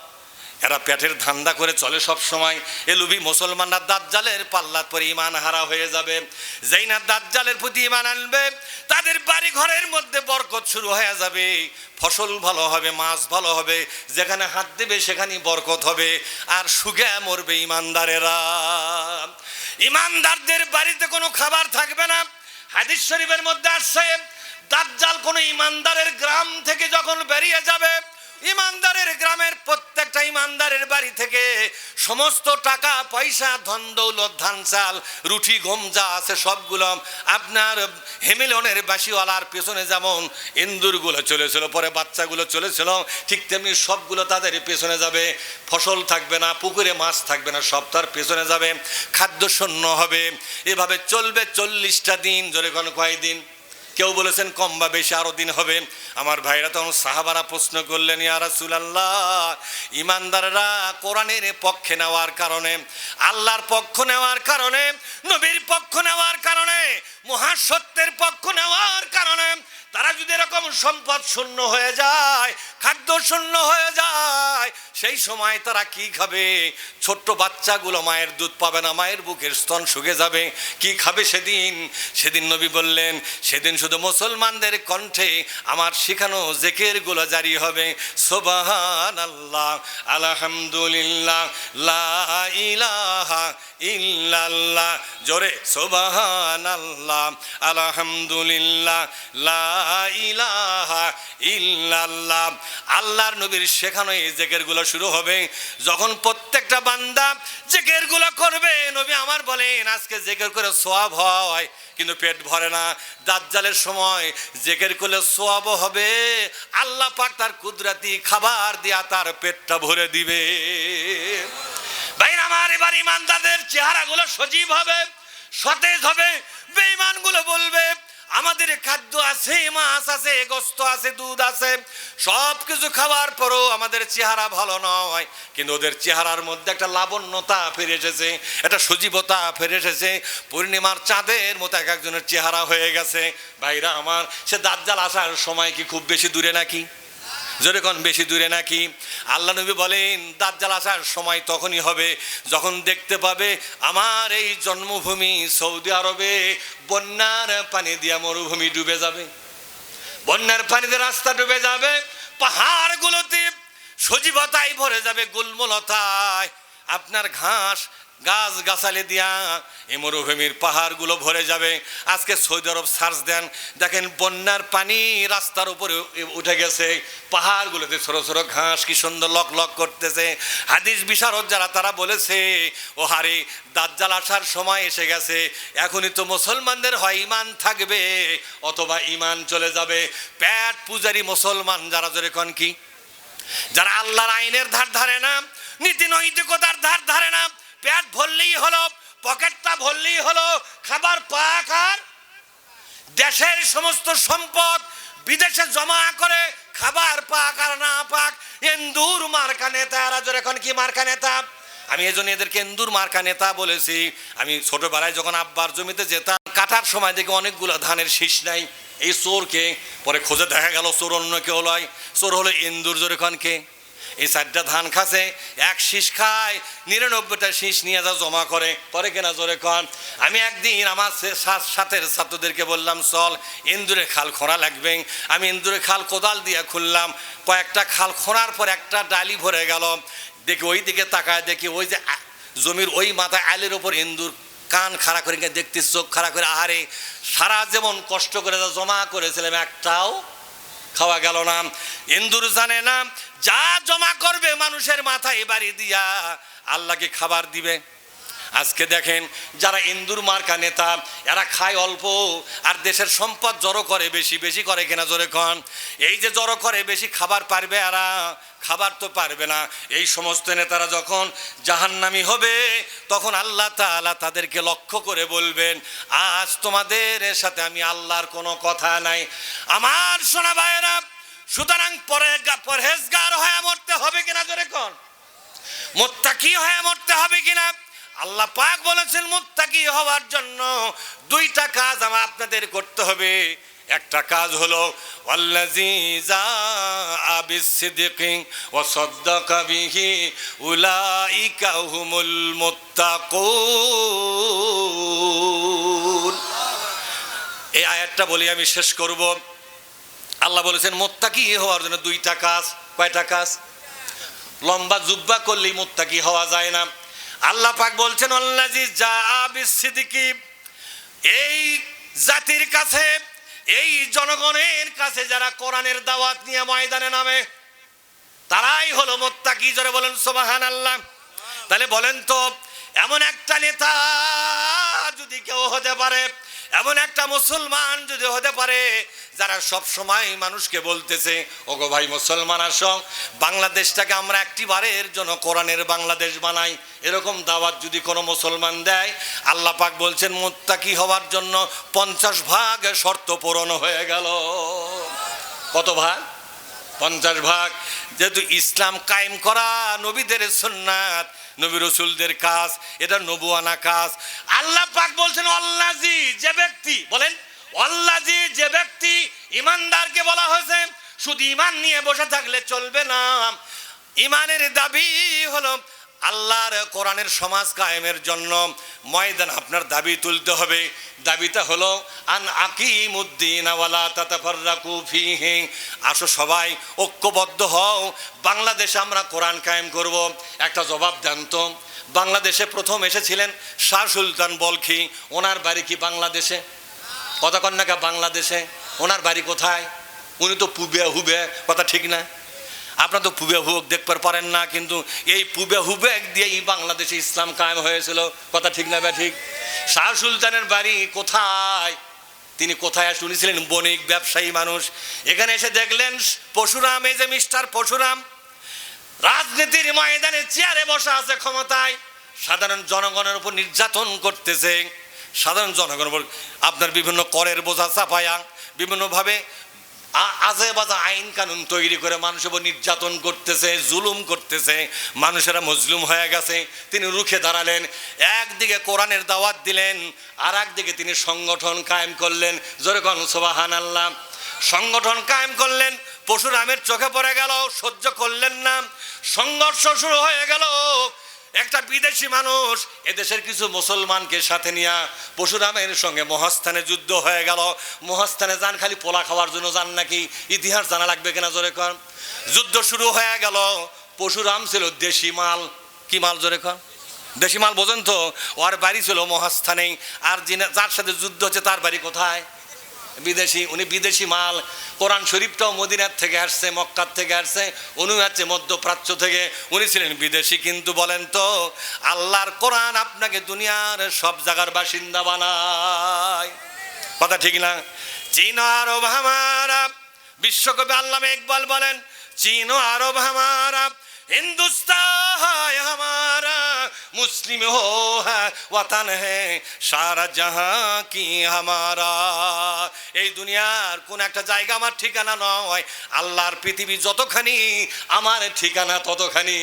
এরা পেটের ধান্দা করে চলে সব সময়। এ লোভী মুসলমানরা দাজ্জালের পাল্লার পরে ঈমান হারা হয়ে যাবে। যেই না দাজ্জালের প্রতি ঈমান আনবে, তাদের বাড়ি ঘরের মধ্যে বরকত শুরু হয়ে যাবে, ফসল ভালো হবে, মাছ ভালো হবে, যেখানে হাত দেবে সেখানেই বরকত হবে, আর সুখে মরবে ঈমানদারেরা। ঈমানদারদের বাড়িতে কোনো খাবার থাকবে না। হাদিস শরীফের মধ্যে আসছে, দাজ্জাল কোনো ঈমানদারের গ্রাম থেকে যখন বেরিয়ে যাবে, ইমানদারের গ্রামের প্রত্যেকটা ইমানদারের বাড়ি থেকে সমস্ত টাকা পয়সা, ধন দৌলত, ধান চাল, রুটি গম যা আছে সবগুলো আপনার হেমিলনের বাসিওয়ালার পেছনে যেমন ইন্দুরগুলো চলেছিল, পরে বাচ্চাগুলো চলেছিল, ঠিক তেমনি সবগুলো তাদের পেছনে যাবে। ফসল থাকবে না, পুকুরে মাছ থাকবে না, সব তার পেছনে যাবে, খাদ্য শূন্য হবে। এভাবে চলবে 40টা দিন। জোরে কোন কয়দিন? কেউ বলেছেন কম বা বেশি আরো দিন হবে। আমার ভাইরা তখন সাহাবারা প্রশ্ন করলেন, ইয়া রাসূলুল্লাহ, ইমানদাররা কোরআনের পক্ষে নেওয়ার কারণে, আল্লাহর পক্ষ নেওয়ার কারণে, নবীর পক্ষ নেওয়ার কারণে, মহাসত্যের পক্ষ নেওয়ার কারণে তারা যদি এরকম সম্পদ শূন্য হয়ে যায়, খাদ্য শূন্য হয়ে যায়, সেই সময় তারা কি খাবে? ছোট্ট বাচ্চাগুলো মায়ের দুধ পাবে না, মায়ের বুকের স্তন শুকিয়ে যাবে, কি খাবে সেদিন? সেদিন নবী বললেন, সেদিন শুধু মুসলমানদের কণ্ঠে আমার শেখানো জিকিরগুলো জারি হবে, সুবহানাল্লাহ, আলহামদুলিল্লাহ, লা ইলাহা ইল্লাল্লাহ। জোরে সুবহানাল্লাহ, আলহামদুলিল্লাহ, লা ইলাহা ইল্লাল্লাহ। আল্লাহর নবীর শেখানো এই জিকিরগুলো শুরু হবে। যখন প্রত্যেকটা বান্দা জিকিরগুলো করবে, নবী আমার বলেন আজকে জিকির করে সওয়াব হয় কিন্তু পেট ভরে না। দাজ্জালের সময় জিকির করলে সওয়াব হবে, আল্লাহ পাক তার কুদরতি খাবার দিয়া তার পেটটা ভরে দিবে। ভাইরা আমার, এবার ইমানদারদের চেহারাগুলো সজীব হবে, সতেজ হবে। বেঈমানগুলো বলবে আমাদের খাদ্য আছে, মাছ আছে, গোশত আছে, দুধ আছে, সব কিছু খাওয়ার পরও আমাদের চেহারা ভালো নয়। কিন্তু ওদের চেহারার মধ্যে একটা লাবণ্যতা ফিরে এসেছে, একটা সজীবতা ফিরে এসেছে। পূর্ণিমার চাঁদের মতো এক একজনের চেহারা হয়ে গেছে। ভাইরা আমার, সে দাজ্জাল আসার সময় কি খুব বেশি দূরে নাকি? যেরকম বেশি দূরে নাকি? আল্লাহ নবী বলেন দাজ্জাল আসার সময় তখনই হবে যখন দেখতে পাবে আমার এই জন্মভূমি সৌদি আরবে বন্যার পানি দিয়া মরুভূমি ডুবে যাবে, বন্যার পানিতে রাস্তা ডুবে যাবে, পাহাড়গুলোতে সজীবতায় ভরে যাবে, গুলমলতায় আপনার ঘাস গাছ গাছালি দিয়া এই মরুভূমির পাহাড়গুলো ভরে যাবে। আজকে সৌদি আরব সার্চ দেন, দেখেন বন্যার পানি রাস্তার উপরে উঠে গেছে, পাহাড়গুলোতে ছোট ছোট ঘাস কি সুন্দর লক লক করতেছে। হাদিস বিশারদ যারা তারা বলেছে ও হারে দাজ্জাল আসার সময় এসে গেছে, এখনই তো মুসলমানদের হয় ইমান থাকবে অথবা ইমান চলে যাবে। পেট পূজারি মুসলমান যারা, জোরে কোন কি, যারা আল্লাহর আইনের ধার ধারে না, নীতি নৈতিকতার ধার ধারে না, পেট ভরলেই হলো, পকেটটা ভরলেই হলো, খাবার পাক আর দেশের সমস্ত সম্পদ বিদেশে জমা করে খাবার পাক আর না পাক। এন্দুর মার্কা নেতা, এরা জোরে এখন কি মার্কা নেতা? আমি এজন্য এদেরকে এন্দুর মার্কা নেতা বলেছি। আমি ছোটবেলায় যখন আব্বার জমিতে যেতাম, কাটার সময় দেখি অনেকগুলো ধানের শীষ নাই। এই চোরকে পরে খোঁজে দেখা গেল চোর অন্য কেউ লয়, চোর হলো এন্দুর। জোরে এখন কে? এই 4টা ধান খাচ্ছে, এক শীষ খায়, 99টা শীষ নিয়ে যা জমা করে, পরে কেনা। জোরে কন। আমি একদিন আমার সাথের ছাত্রদেরকে বললাম চল ইন্দুরে খাল খোঁড়া লাগবে। আমি ইন্দুরে খাল কোদাল দিয়ে খুললাম, কয়েকটা খাল খোঁড়ার পর একটা ডালি ভরে গেল। দেখি ওই দিকে তাকায়, দেখি ওই যে জমির ওই মাথায় আলের ওপর ইন্দুর কান খাড়া করে দেখতে, চোখ খাড়া করে। আহারে, সারা যেমন কষ্ট করে জমা করেছিলাম একটাও খাওয়া গেল না। ইন্দুর জানে না যা জমা করবে মানুষের মাথায় বাড়ি দিয়া আল্লাহকে খাবার দিবে। আজকে দেখেন যারা ইন্দুর মার্কা নেতা, এরা খায় অল্প আর দেশের সম্পদ জড়ো করে বেশি। বেশি করে কিনা? জোরে কন। এই যে জড়ো করে বেশি, খাবার পারবে এরা? খাবার তো পারবে না। এই সমস্ত নেতারা যখন জাহান্নামী হবে তখন আল্লাহ তাআলা তাদেরকে লক্ষ্য করে বলবেন আজ তোমাদের সাথে আমি আল্লাহর কোনো কথা নাই। আমার সোনা ভাইয়েরা, সুতরাং পরহেজগার হয়ে মরতে হবে কিনা? জোরে কন। মুত্তাকি হয়ে মরতে হবে কিনা? আল্লাহ পাক বলেছেন মুত্তাকি হওয়ার জন্য 2টা কাজ আপনাদের করতে হবে। একটা কাজ হলো ওয়াল্লাযী জাআ বিস-সিদকি ওয়া সাদ্দাকা বিহি উলাইকা হুমুল মুত্তাকুন। এই আয়াতটা বলি আমি শেষ করব। আল্লাহ বলেছেন মুত্তাকি হওয়ার জন্য 2টা কাজ। কয়টা কাজ? লম্বা জুব্বা করলেই মুত্তাকি হওয়া যায় না। আল্লাহ পাক বলছেন আল্লাযী জাআ বিস-সিদকি, এই জাতির কাছে, এই জনগণের কাছে যারা কোরআনের দাওয়াত নিয়ে ময়দানে নামে তারাই হলো মুত্তাকি। জোরে বলেন সুবহানাল্লাহ। তাহলে বলেন তো, এমন একটা নেতা যদি কেউ হতে পারে, এমন একটা মুসলমান যদি হতে পারে যারা সব সময় মানুষকে বলতেছে ওগো ভাই মুসলমান আসো, বাংলাদেশটাকে আমরা একটিবারের জন্য কোরআনের বাংলাদেশ বানাই, এরকম দাওয়াত যদি কোনো মুসলমান দেয়, আল্লাহ পাক বলছেন মুত্তাকি হওয়ার জন্য 50 ভাগ শর্ত পূরণ হয়ে গেল। কত ভাগ? 50 ভাগ। যেহেতু ইসলাম কায়েম করা নবীদের সুন্নাত, নবী রাসূলদের কাজ, এটা নবুয়ানা কাজ। আল্লাহ পাক বলছেন আল্লাযী, যে ব্যক্তি, বলেন আল্লাযী, যে ব্যক্তি, ইমানদারকে বলা হয়েছে শুধু ইমান নিয়ে বসে থাকলে চলবে না। ইমানের দাবি হলো আল্লাহর কোরআনের সমাজ কায়েমের জন্য ময়দান আপনার দাবি তুলতে হবে। দাবিটা হলো আন আকিমুদ্দিন ওয়ালা তাতাফাররাকু ফীহি, আসো সবাই ঐক্যবদ্ধ হও, বাংলাদেশে আমরা কোরআন কায়েম করব। একটা জবাব দেন তো, বাংলাদেশে প্রথম এসেছিলেন শাহ সুলতান বলখি, ওনার বাড়ি কি বাংলাদেশে? কতক্ষণ নাকি বাংলাদেশে? ওনার বাড়ি কোথায়? উনি তো পুবে হুবে, কথা ঠিক না? আপনার তো পুবে হুব দেখতে পারেন না, কিন্তু এই পুবে হুবে দিয়েই বাংলাদেশে ইসলাম কায়েম হয়েছিল, কথা ঠিক না? ঠিক। শাহ সুলতানের বাড়ি কোথায়? তিনি কোথায় আসে? উনি ছিলেন বণিক ব্যবসায়ী মানুষ। এখানে এসে দেখলেন পরশুরাম, এই যে মিস্টার পরশুরাম, রাজনীতির ময়দানে চেয়ারে বসা আছে, ক্ষমতায় সাধারণ জনগণের উপর নির্যাতন করতেছে। সাধারণ জনগণের উপর আপনার বিভিন্ন করের বোঝা চাপায়া বিভিন্নভাবে আজে বাজে আইন কানুন তৈরি করে মানুষের উপর নির্যাতন করতেছে, জুলুম করতেছে, মানুষেরা মজলুম হয়ে গেছে। তিনি রুখে দাঁড়ালেন, একদিকে কোরআনের দাওয়াত দিলেন, আর একদিকে তিনি সংগঠন কায়েম করলেন। জোরে কোন সুবহানাল্লাহ। সংগঠন কায়েম করলেন, পরশুরামের চোখে পড়ে গেল, সহ্য করলেন না, সংঘর্ষ শুরু হয়ে গেল। একটা বিদেশি মানুষ এদেশের কিছু মুসলমানকে সাথে নিয়ে পরশুরামের সঙ্গে মহাস্থানে যুদ্ধ হয়ে গেল। মহাস্থানে যান খালি পোলা খাওয়ার জন্য যান নাকি? ইতিহাস জানা লাগবে কিনা জোরে কর। যুদ্ধ শুরু হয়ে গেল। পরশুরাম ছিল দেশি মাল। কি মাল জোরে কর? দেশি মাল বোঝেন তো? ওর বাড়ি ছিল মহাস্থানেই, আর যার সাথে যুদ্ধ হচ্ছে তার বাড়ি কোথায়? বিদেশি। উনি বিদেশি মাল। কোরআন শরীফটাও মদিনার থেকে আসছে, মক্কার থেকে আসছে, উনি হচ্ছে মধ্যপ্রাচ্য থেকে। উনি ছিলেন বিদেশি। কিন্তু বলেন তো, আল্লাহর কোরআন আপনাকে দুনিয়ার সব জায়গার বাসিন্দা বানায়, কথা ঠিক না? চীন আরব হামারা, বিশ্বকবি আল্লামা ইকবাল বলেন, চীন আরব হামারা, हिंदुस्तान हमारा, मुस्लिम हो है वतन है सारा जहां की हमारा। এই দুনিয়ার কোন একটা জায়গা আমার ঠিকানা নয়, আল্লাহর পৃথিবী যতখানি আমার ঠিকানা ততখানি।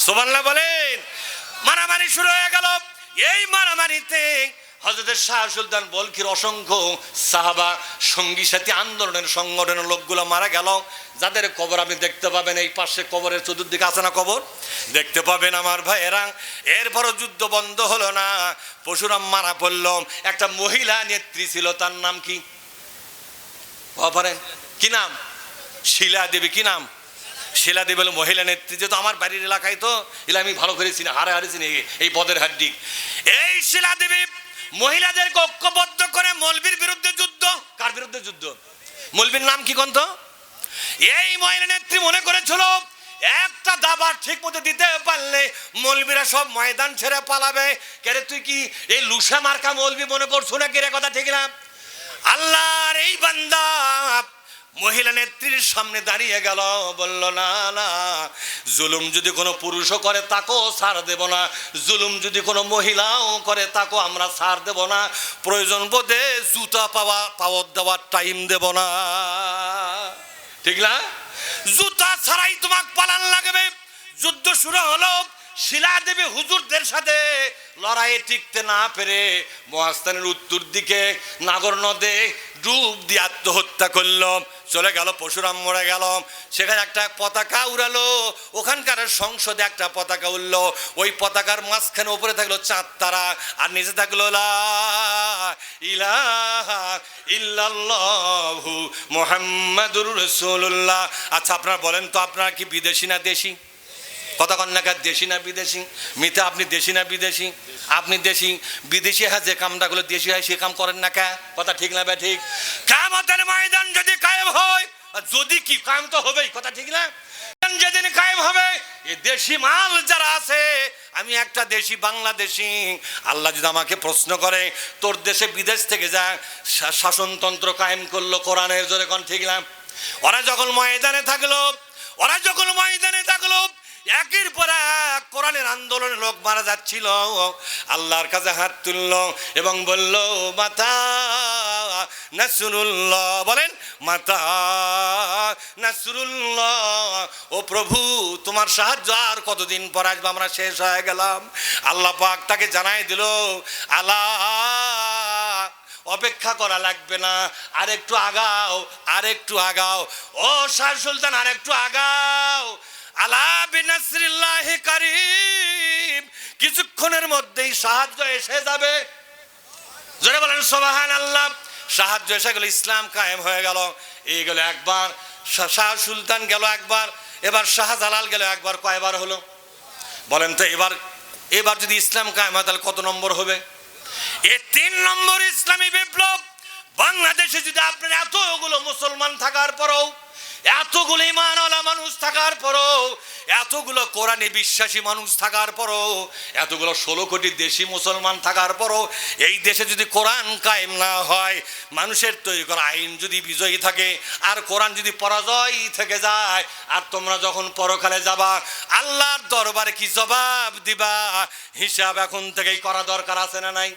সুবহানাল্লাহ বলেন। মারামারি শুরু হয়ে গেল। এই মারামারিতে হযরত শাহ সুলতান বলখির অসংখ্য সাহাবা, সঙ্গী সাথী আন্দোলনের সংগঠনের লোকগুলো মারা গেল, যাদের কবর আপনি দেখতে পাবেন। এই পাশে কবরের চতুর্দিকে আছে না কবর, দেখতে পাবেন আমার ভাইয়েরা। এরপরও যুদ্ধ বন্ধ হলো না, পরশুরাম মারা পড়ল। একটা মহিলা নেত্রী ছিল, তার নাম কি পারেন? কি নাম? শিলা দেবী। কি নাম? শিলা দেবী হলো মহিলা নেত্রী। যেহেতু আমার বাড়ির এলাকায়, তো এলা আমি ভালো করে চিনি, হারে হারে চিনি এই পদের হাড্ডি। এই শিলা দেবী মহিলাদেরকে ঐক্যবদ্ধ করে মৌলবীর বিরুদ্ধে যুদ্ধ। কার বিরুদ্ধে যুদ্ধ? মৌলবীর নাম কি কোন তো? এই মহিলা নেত্রী মনে করেছিল একটা দাবার ঠিক মতো দিতে পারলে মৌলবীরা সব ময়দান ছেড়ে পালাবে। কেরে তুই কি এই লুসা মার্কা মৌলবী মনে করছো না? কিরে কথা ঠিক না? আল্লাহর এই বান্দা মহিলা নেত্রীর সামনে দাঁড়িয়ে গেল, বলল, না না, জুলুম যদি কোনো পুরুষও করে তাকেও ছাড় দেব না, জুলুম যদি কোনো মহিলাও করে তাকেও আমরা ছাড় দেব না, প্রয়োজন বোধে জুতা পাওয়ার দেওয়ার টাইম দেব না। ঠিক না? জুতা ছাড়াই তোমাকে পালান লাগবে। যুদ্ধ শুরু হলো। শিলা দেবী হুজুরদের সাথে লড়াইয়ে টিকতে না পেরে মহাস্থানের উত্তর দিকে নাগর নদে ডুব দিয়ে আত্মহত্যা করলো। চলে গেল, পরশুরাম মরে গেল। সেখানে একটা পতাকা উড়ালো, ওখানকার সংসদে একটা পতাকা উড়লো। ওই পতাকার মাঝখানে উপরে থাকলো চাঁদ তারা, আর নিচে থাকলো লা ইলাহা ইল্লাল্লাহু মুহাম্মাদুর রাসূলুল্লাহ। আচ্ছা আপনারা বলেন তো, আপনারা কি বিদেশি না দেশি? কথা কন না, দেশি না বিদেশি? মিথ্যা। আপনি দেশি না বিদেশি? আপনি দেশি। বিদেশি হ্যাঁ, যে কামটাগুলো দেশি হয় সে কাম করেন না কে? কথা ঠিক না? ঠিক। কিয়ামতের ময়দান যদি কায়েম হয়, যদি কি কায়েম তো হবেই, কথা ঠিক না? যেদিন কায়েম হবে, এই দেশি মাল যারা আছে, আমি একটা দেশি বাংলাদেশি, আল্লাহ যদি আমাকে প্রশ্ন করে, তোর দেশে বিদেশ থেকে যা শাসনতন্ত্র কায়েম করলো কোরআনের, জোরে কোন ঠিক না? ওরা যখন ময়দানে থাকলো, একের পর এক কোরআনের আন্দোলনে লোক মারা যাচ্ছিল। আল্লাহর কাছে হাত তুলল এবং বলল, মাতা নাসরুল্লাহ, বলেন মাতা নাসরুল্লাহ, ও প্রভু তোমার সাহায্য আর কতদিন পর আসবে, আমরা শেষ হয়ে গেলাম। আল্লাহ পাক তাকে জানাই দিল, আল্লাহ অপেক্ষা করা লাগবে না, আরেকটু আগাও, আরেকটু আগাও। ও শাহ সুলতান, আরেকটু আগাও। আলা বিনাসরিল্লাহি কারীম, কিছুক্ষণের মধ্যেই সাহায্য এসে যাবে। জোরে বলেন সুবহানাল্লাহ। সাহায্য এসে গেল, ইসলাম কায়েম হয়ে গেল। এই গেল একবার, শাহ সুলতান গেল একবার, এবার শাহজালাল গেল একবার। কয়বার হলো বলেন তো? এবার যদি ইসলাম কায়েম হয় তাহলে কত নম্বর হবে? এই 3 নম্বর ইসলামী বিপ্লব বাংলাদেশ দেশে যদি আপনার এতগুলো মুসলমান থাকার পরও, এতগুলো ঈমানওয়ালা মানুষ থাকার পরও, এতগুলো কোরআনে বিশ্বাসী মানুষ থাকার পরও, এতগুলো 16 কোটি দেশি মুসলমান থাকার পরও এই দেশে যদি কোরআন কায়েম না হয়, মানুষের তৈরি করা আইন যদি বিজয়ী থাকে আর কোরআন যদি পরাজয় থেকে যায়, আর তোমরা যখন পরকালে যাবা আল্লাহর দরবারে কি জবাব দিবা? হিসাব এখন থেকেই করা দরকার আছে না নাই?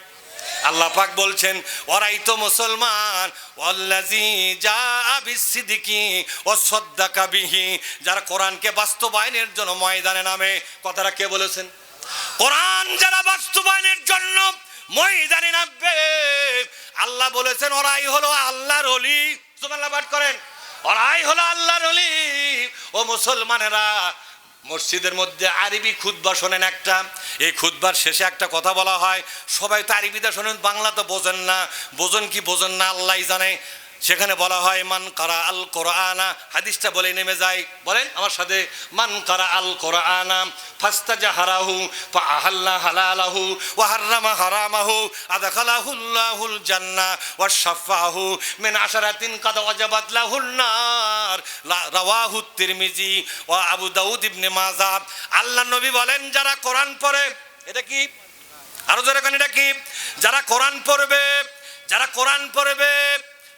আল্লাহ পাক বলছেন, ওরাই তো মুসলমান ওয়াল্লাযী জাআ বিসসিদকি ওয়াসাদ্দাকা বিহি, যারা কোরআনকে বাস্তবায়নের জন্য ময়দানে নামে। কথাটা কে বলেছেন? কোরআন যারা বাস্তবায়নের জন্য ময়দানে নামবে, আল্লাহ বলেছেন ওরাই হলো আল্লাহর ওলি। সুবহানাল্লাহ পাঠ করেন, ওরাই হলো আল্লাহর ওলি। ও মুসলমানেরা, মসজিদের মধ্যে আরবি খুতবা শোনেন একটা, এই খুতবার শেষে একটা কথা বলা হয়। সবাই তো আরবিতে শোনেন, বাংলা তো বোঝেন না, বোঝেন কি বোঝেন না আল্লাহই জানে। সেখানে বলা হয় মান কারা আল কোরআনা, হাদিসটা বলে নেমে যায়, বলেন আমার সাথে, মান কারা আল কোরআনা ফাস্তাজাহারাহু ফাআহাল্লা হালালাহু ওয়া হাররামা হারামাহু আদখালাহুল্লাহুল জান্নাহ ওয়া শাফাহু মিন আশারাতিন কাদ ওয়াজাবাত লাহুন নার, রাওয়াহু তিরমিজি ওয়া আবু দাউদ ইবনে মাজাহ। আল্লাহর নবী বলেন, যারা কোরআন পড়ে, এটা কি আরো জোরে কান, এটা কি? যারা কোরআন পড়বে, যারা কোরআন পড়বে,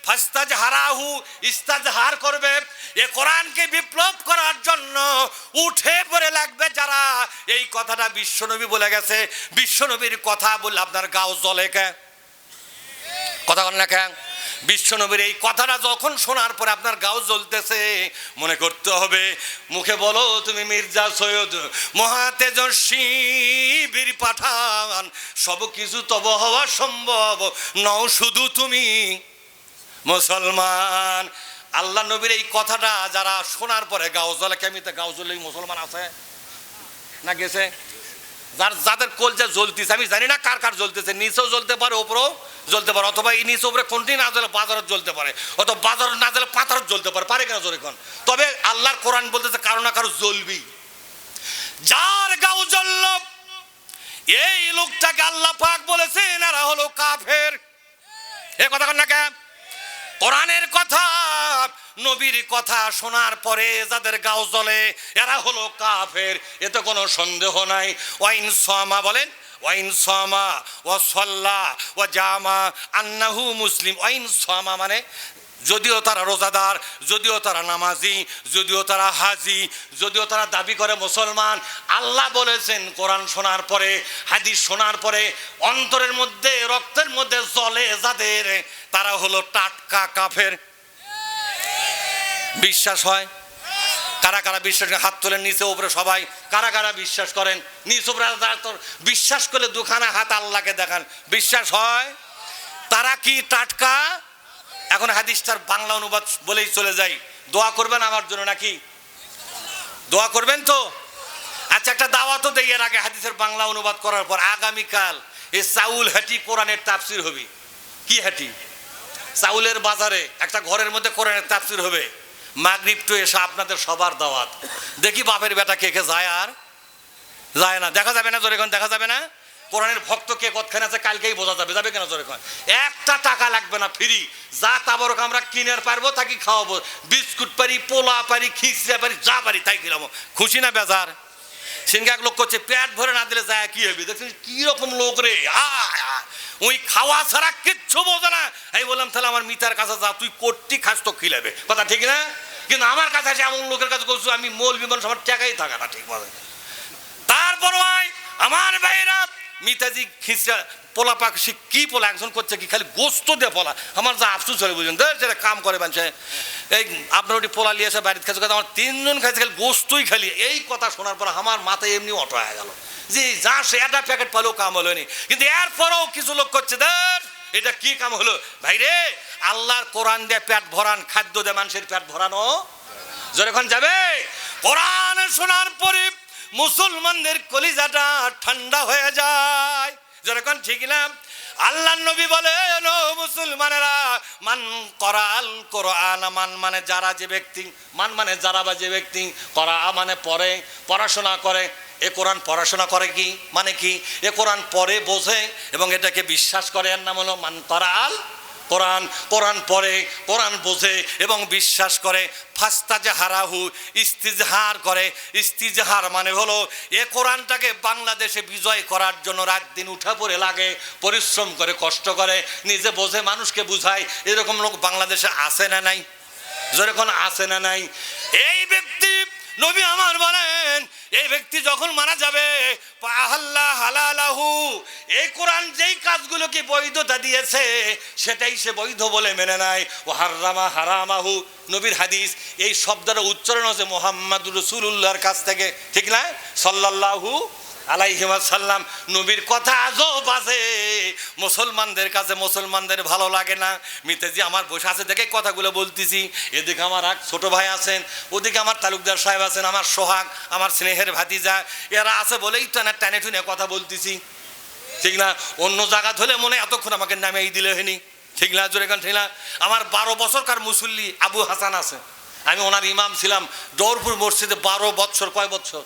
ফাস্তাজহারাহু, ইস্তাজহার করবে, এই কোরআনকে বিপ্লব করার জন্য উঠে পড়ে লাগবে যারা। এই কথাটা বিশ্বনবী বলে গেছে। বিশ্বনবীর কথা বললে আপনার গাও জ্বলে কে? কথা বল না কেন? বিশ্বনবীর এই কথাটা যখন শোনার পরে আপনার গাও জ্বলতেছে, মনে করতে হবে, মুখে বলো তুমি মির্জা সৈয়দ মহাতেজস্বী বীর পাঠান, সব কিছু তব হওয়া সম্ভব নও শুধু তুমি মুসলমান। আল্লাহ নবীর এই কথাটা যারা শোনার পরে গাও জ্বলে, কেমিতে গাও জ্বলে মুসলমান আছে না গেছে? যাদের কলজা জ্বলতেছে, আমি জানি না কার কার জ্বলতেছে, নিচেও জ্বলতে পারে, ওপরেও জ্বলতে পারে, অথবা এই নিচে উপরে কোনটি না জ্বলে বাজারত জ্বলতে পারে, অথবা বাজার না জ্বলে পাথরত জ্বলতে পারে, পারে কেন জোরে কোন? তবে আল্লাহর কোরআন বলতেছে কারো না কারো জ্বলবি। যার গাও জ্বলল, এই লোকটাকে আল্লাহ পাক বলেছেন এরা হলো কাফের। এ কথা কন না কেন? কোরআনের কথা, নবীর কথা শোনার পরে যাদের গাও জ্বলে এরা হলো কাফের, এতে কোনো সন্দেহ নাই। ওয়াইন সামা, বলেন ওয়াইন সামা ওয়া সাল্লা ওয়া জামা আন্নাহু মুসলিম। ওয়াইন সামা মানে যদিও তারা রোজাদার, যদিও তারা নামাজি, যদিও তারা হাজি, যদিও তারা দাবি করে মুসলমান, আল্লাহ বলেছেন কোরআন শোনার পরে, হাদিস শোনার পরে অন্তরের মধ্যে, রক্তের মধ্যে জ্বলে যাদের, তারা হলো টাটকা কাফের। বিশ্বাস হয়? কারা কারা বিশ্বাস? হাত তোলেন নিচে উপরে সবাই। কারা কারা বিশ্বাস করেন? নিচে উপরে বিশ্বাস করলে দুখানা হাত আল্লাহকে দেখান। বিশ্বাস হয়? তারা কি টাটকা? এখন হাদিসটার বাংলা অনুবাদ বলেই চলে যাই। দোয়া করবেন আমার জন্য নাকি? দোয়া করবেন তো? আচ্ছা, একটা দাওয়াতও দেই এর আগে। হাদিসের বাংলা অনুবাদ করার পর আগামীকাল এই চাউল হাটি কোরআনের তাফসির হবে। কি হাটি? চাউলের বাজারে একটা ঘরের মধ্যে কোরআনের তাফসির হবে। মাগরিব টু এসে আপনাদের সবার দাওয়াত। দেখি বাপের বেটা কে কে যায় আর যায় না। দেখা যাবে না জোরে কোন? দেখা যাবে না? কোরআনের ভক্ত কে কতখানে আছে কালকেই বোঝা যাবে। যাবে কেন জোরে কোন? একটা টাকা লাগবে না, ফ্রি। যা তাবরক আমরা কিনে পারবো তাকে খাওয়াবো। বিস্কুট পারি, পোলা পারি, খিচড়া পারি, যা পারি তাই কিনাবো। খুশি না বেজার? সিনকে এক লোক করছে পেট ভরে না দিলে যায় কি হবে? দেখছেন কি রকম লোক রে, ওই খাওয়া ছাড়া কিচ্ছু বোঝে না। আমি বললাম তাহলে আমার মিতার কাছে যা, তুই কোটি খাস তো খিলাবে। কথা ঠিক না? কিন্তু আমার কাছে আছে এমন লোকের কাছে করছো, আমি মোল বিমান সবার টাকাই থাকে না, ঠিক বলে। তারপর আমার ভাইরা মিতাজি খিচড়া পোলা পাক, সে কি পোলা একজন করছে কি খালি গোস্ত দিয়ে পোলা। আমার যা আফসুস হয়ে বুঝলেন, যেটা কাম করে মানুষে, এই আপনার ওটি পোলা নিয়ে এসে বাড়িতে খাচ্ছে, আমার 3 জন খাইছে খালি গোস্তই খালি। এই কথা শোনার পর আমার মাথায় এমনি অটো হয়ে গেল যে যা সে একটা প্যাকেট পালেও কাম হলো নি। কিন্তু এরপরেও কিছু লোক করছে, এটা কি কাম হলো? ভাই রে, আল্লাহর কোরআন দিয়ে পেট ভরান, খাদ্য দিয়ে মানুষের পেট ভরানো যখন যাবে। কোরআন শোনার পরে মুসলমানদের কলিজাটা ঠান্ডা হয়ে যায়। যখন ঠিক না? আল্লাহ নবী বলেন, ও মুসলমানেরা, মান করাল কোরআন, মান মানে যারা, যে ব্যক্তি, মান মানে যারা বা যে ব্যক্তি, করা মানে পড়ে, পড়াশোনা করে। এ কোরআন পড়াশোনা করে কি মানে কি? এ কোরআন পড়ে, বোঝে এবং এটাকে বিশ্বাস করে, এর নাম হলো মান করাল কোরআন কোরআন পড়ে, কোরআন বোঝে এবং বিশ্বাস করে। ফাস্তাজহারাহু, ইস্তিজহার করে। ইস্তিজহার মানে হলো এ কোরআনটাকে বাংলাদেশে বিজয় করার জন্য রাত দিন উঠা পড়ে লাগে, পরিশ্রম করে, কষ্ট করে, নিজে বোঝে, মানুষকে বুঝায়। এরকম লোক বাংলাদেশে আছে না নাই? যেরকম আছে না নাই? এই ব্যক্তি নবী আমার বলেন, এই ব্যক্তি যখন মারা যাবে, আহাল্লা হালালাহু, এই কোরআন যেই কাজগুলোকে বৈধতা দিয়েছে সেটাই সে বৈধ বলে মেনে নেয়। ও হারামা হারামাহু, নবীর হাদিস, এই শব্দটা উচ্চারণ হচ্ছে মুহাম্মাদুর রাসূলুল্লাহর কাছ থেকে, ঠিক না? সাল্লাল্লাহু আলাইহি ওয়াসাল্লাম। নবীর কথা আজও বাজে মুসলমানদের কাছে, মুসলমানদের ভালো লাগে না। মিতেজি আমার বসে আছে দেখে কথাগুলো বলতেছি। এদিকে আমার এক ছোট ভাই আছেন, ওদিকে আমার তালুকদার সাহেব আছেন, আমার সোহাগ, আমার স্নেহের ভাতিজা, এরা আছে বলেই তো না টানে টুনে কথা বলতেছি, ঠিক না? অন্য জায়গা ধরে মনে এতক্ষণ আমাকে নামিয়ে দিলে হয়নি, ঠিক না? জোরে গান, ঠিক না? আমার 12 বছরকার মুসল্লি আবু হাসান আছে, আমি ওনার ইমাম ছিলাম দৌরপুর মসজিদে 12 বছর। কয় বছর?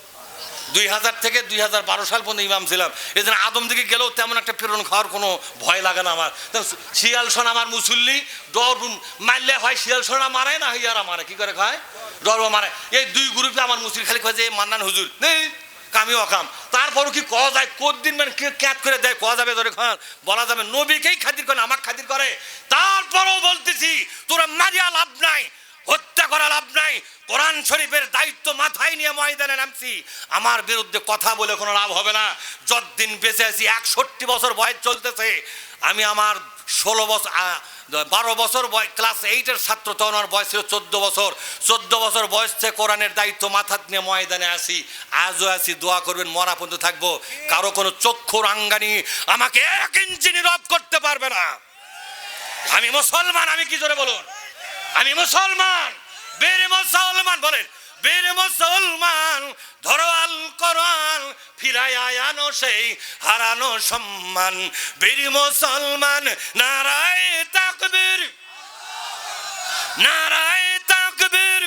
2000 থেকে 2012 সাল পর্যন্ত ইমাম ছিলাম। এই জন্য আদম দিকে গেলেও তেমন একটা প্রেরণ খাওয়ার কোনো ভয় লাগে না আমার। শিয়াল সোনা আমার মুসল্লি, ডর মারলে হয় শিয়াল সোনা মারে, না হইয়ারা মারে। কি করে খায়? ডর মারে। এই দুই গ্রুপে আমার মুসলিম খালি কয় যে মান্নান হুজুর নেই, কামি অকাম। তারপরও কি কওয়া যায়? কোনদিন মানে ক্যাপ করে দেয়, কওয়া যাবে? ধরে খান বলা যাবে? নবীকেই খাতির করে, আমাকে খাতির করে। তারপরও বলতেছি, তোরা মারিয়া লাভ নাই, হত্যা করা লাভ নাই। কোরআন শরীফের দায়িত্ব মাথায় নিয়ে ময়দানে নামছি। আমার বিরুদ্ধে কথা বলে কোনো লাভ হবে না। যতদিন বেঁচে আছি, 61 বছর বয়স চলতেছে। আমি আমার 12 বছর ক্লাস 8-এর ছাত্র, তখন আমার বয়স ছিল 14 বছর। 14 বছর বয়স থেকে কোরআনের দায়িত্ব মাথা নিয়ে ময়দানে আসি, আজও আছি। দোয়া করবেন, মরা পর্যন্ত থাকবো। কারো কোনো চক্ষু রাঙ্গানি আমাকে 1 ইঞ্চি নীরব করতে পারবে না। আমি মুসলমান। আমি কি জোরে বলুন? আমি মুসলমান। বেরে মুসলমান বলেন, বেরে মুসলমান, ধরো আল কোরআন, ফিরায় আনো সেই হারানো সম্মান। বেরে মুসলমান, নারায়ে তাকবীর, নারায়ে তাকবীর।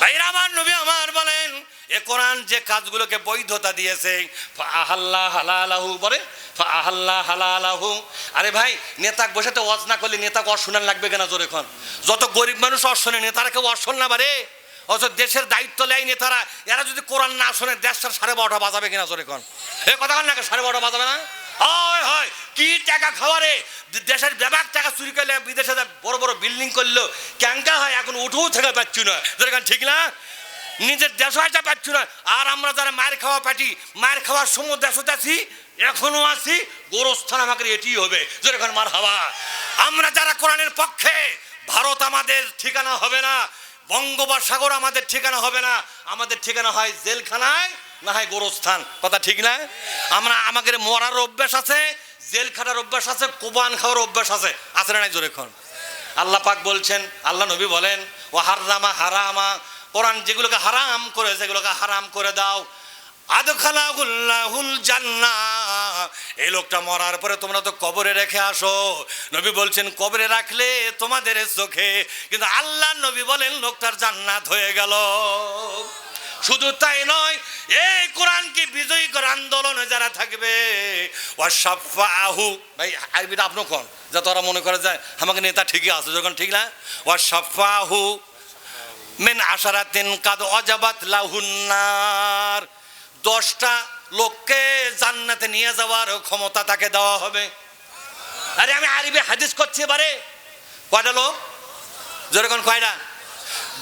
ভাইরা আমার, নবী আমার বলেন, এ কোরআন যে কাজগুলোকে বৈধতা দিয়েছে, ফাআহাল্লা হালালাহু, বলে ফাআহাল্লা হালালাহু। আরে ভাই, নেতা বসেতে ওয়াজ না করলে নেতাকে অশোনান লাগবে কেন? জোরে এখন যত গরিব মানুষ অশোনে, নেতারা কেউ অশোন না বারে। অথচ দেশের দায়িত্ব নেয় নেতারা, এরা যদি কোরআন না শোনে দেশটার 12:30 বাজাবে কিনা? জোরে এখন এ কথা বল না, 12:30 বাজাবে না? হয় হয়, কি টাকা খাওয়ারে, দেশের ব্যাপক টাকা চুরি করলে, বিদেশে বড় বড় বিল্ডিং করলো, ক্যাঙ্কা হয়, এখন উঠেও থেকে পাচ্ছি না। জোরে এখন ঠিক না? নিজের দেশ হয়টা পাচ্ছি না। আর আমরা যারা মায়ের খাওয়া পাটি, মায়ের খাওয়ার সময় দেশতে আছি, এখনো আছি, গোরস্থান আমাকে এটি হবে। যেরকম মার হাওয়া। আমরা যারা কোরআনের পক্ষে, ভারত আমাদের ঠিকানা হবে না, বঙ্গোপসাগর আমাদের ঠিকানা হবে না। আমাদের ঠিকানা হয় জেলখানায়, না হয় গোরস্থান। কথা ঠিক না? আমাদের মরার অভ্যাস আছে, জেল খাটার অভ্যাস আছে, কোবান খাওয়ার অভ্যাস আছে। আছে না নাই? জোরে এখন আল্লাহ পাক বলছেন, আল্লাহ নবী বলেন, ও হারামা হারামা, কোরআন যেগুলোকে হারাম করে, সেগুলোকে হারাম করে দাও। আদখালাহুল্লাহুল জান্নাহ, এই লোকটা মরার পরে তোমরা তো কবরে রেখে আসো। নবী বলছেন, কবরে রাখলে তোমাদের চোখে, কিন্তু আল্লাহ নবী বলেন লোকটার জান্নাত হয়ে গেল। শুধু তাই নয়, এই কোরআনকে বিজয়ী করে আন্দোলনে যারা থাকবে, ওয়াসাফাহু, ভাই আরবিটা আপনি কোন, যাতে ওরা মনে করে যায় আমাকে নেতা ঠিকই আছে, যখন ঠিক না? ওয়াসাফাহু মিন আশারাতিন কাদ ওয়াজাবাত লাহুন্নার, 10টা লোককে জান্নাতে নিয়ে যাওয়ার ক্ষমতা তাকে দেওয়া হবে। আরে আমি আরবি হাদিস করছি এবারে। কয়টা লোক? যেরকম কয়টা?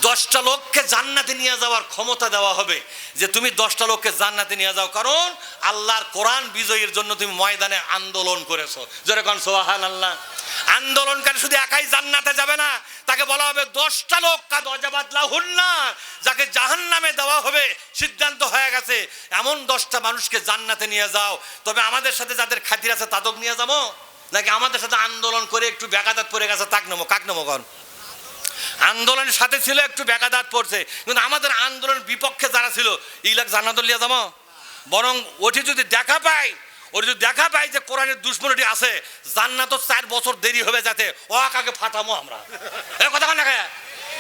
10টা লোককে জান্নাতে নিয়ে যাওয়ার ক্ষমতা দেওয়া হবে, যে তুমি 10টা লোককে জান্নাতে নিয়ে যাও, কারণ আল্লাহর কোরআন বিজয়ের জন্য তুমি ময়দানে আন্দোলন করেছো। যেরকম সুবহানাল্লাহ। আন্দোলনকারী শুধু একাই জান্নাতে যাবে না, তাকে বলা হবে 10টা লোক কাদ ওয়াজাবাত লাহুন্নার, যাকে জাহান্নামে দেওয়া হবে, সিদ্ধান্ত হয়ে গেছে, এমন 10টা মানুষকে জান্নাতে নিয়ে যাও। তবে আমাদের সাথে যাদের খাতির আছে তাদের নিয়ে যাবো, নাকি আমাদের সাথে আন্দোলন করে একটু বেকাদাত পড়ে গেছে তাক নেবো? কাক নেবো? কন আন্দোলনের সাথে ছিল, একটু বেকাদাত পড়ছে, কিন্তু আমাদের আন্দোলনের বিপক্ষে যারা ছিল, ইলাক জান্নাত লিয়া যাবো? বরং ওটি যদি দেখা পায়, ওর যদি দেখা পাই যে কোরআনের দুশ্মনটি আছে, জান্নাত 4 বছর দেরি হবে, যাতে ওয়াকাকে ফাটামো আমরা। এ কথা না,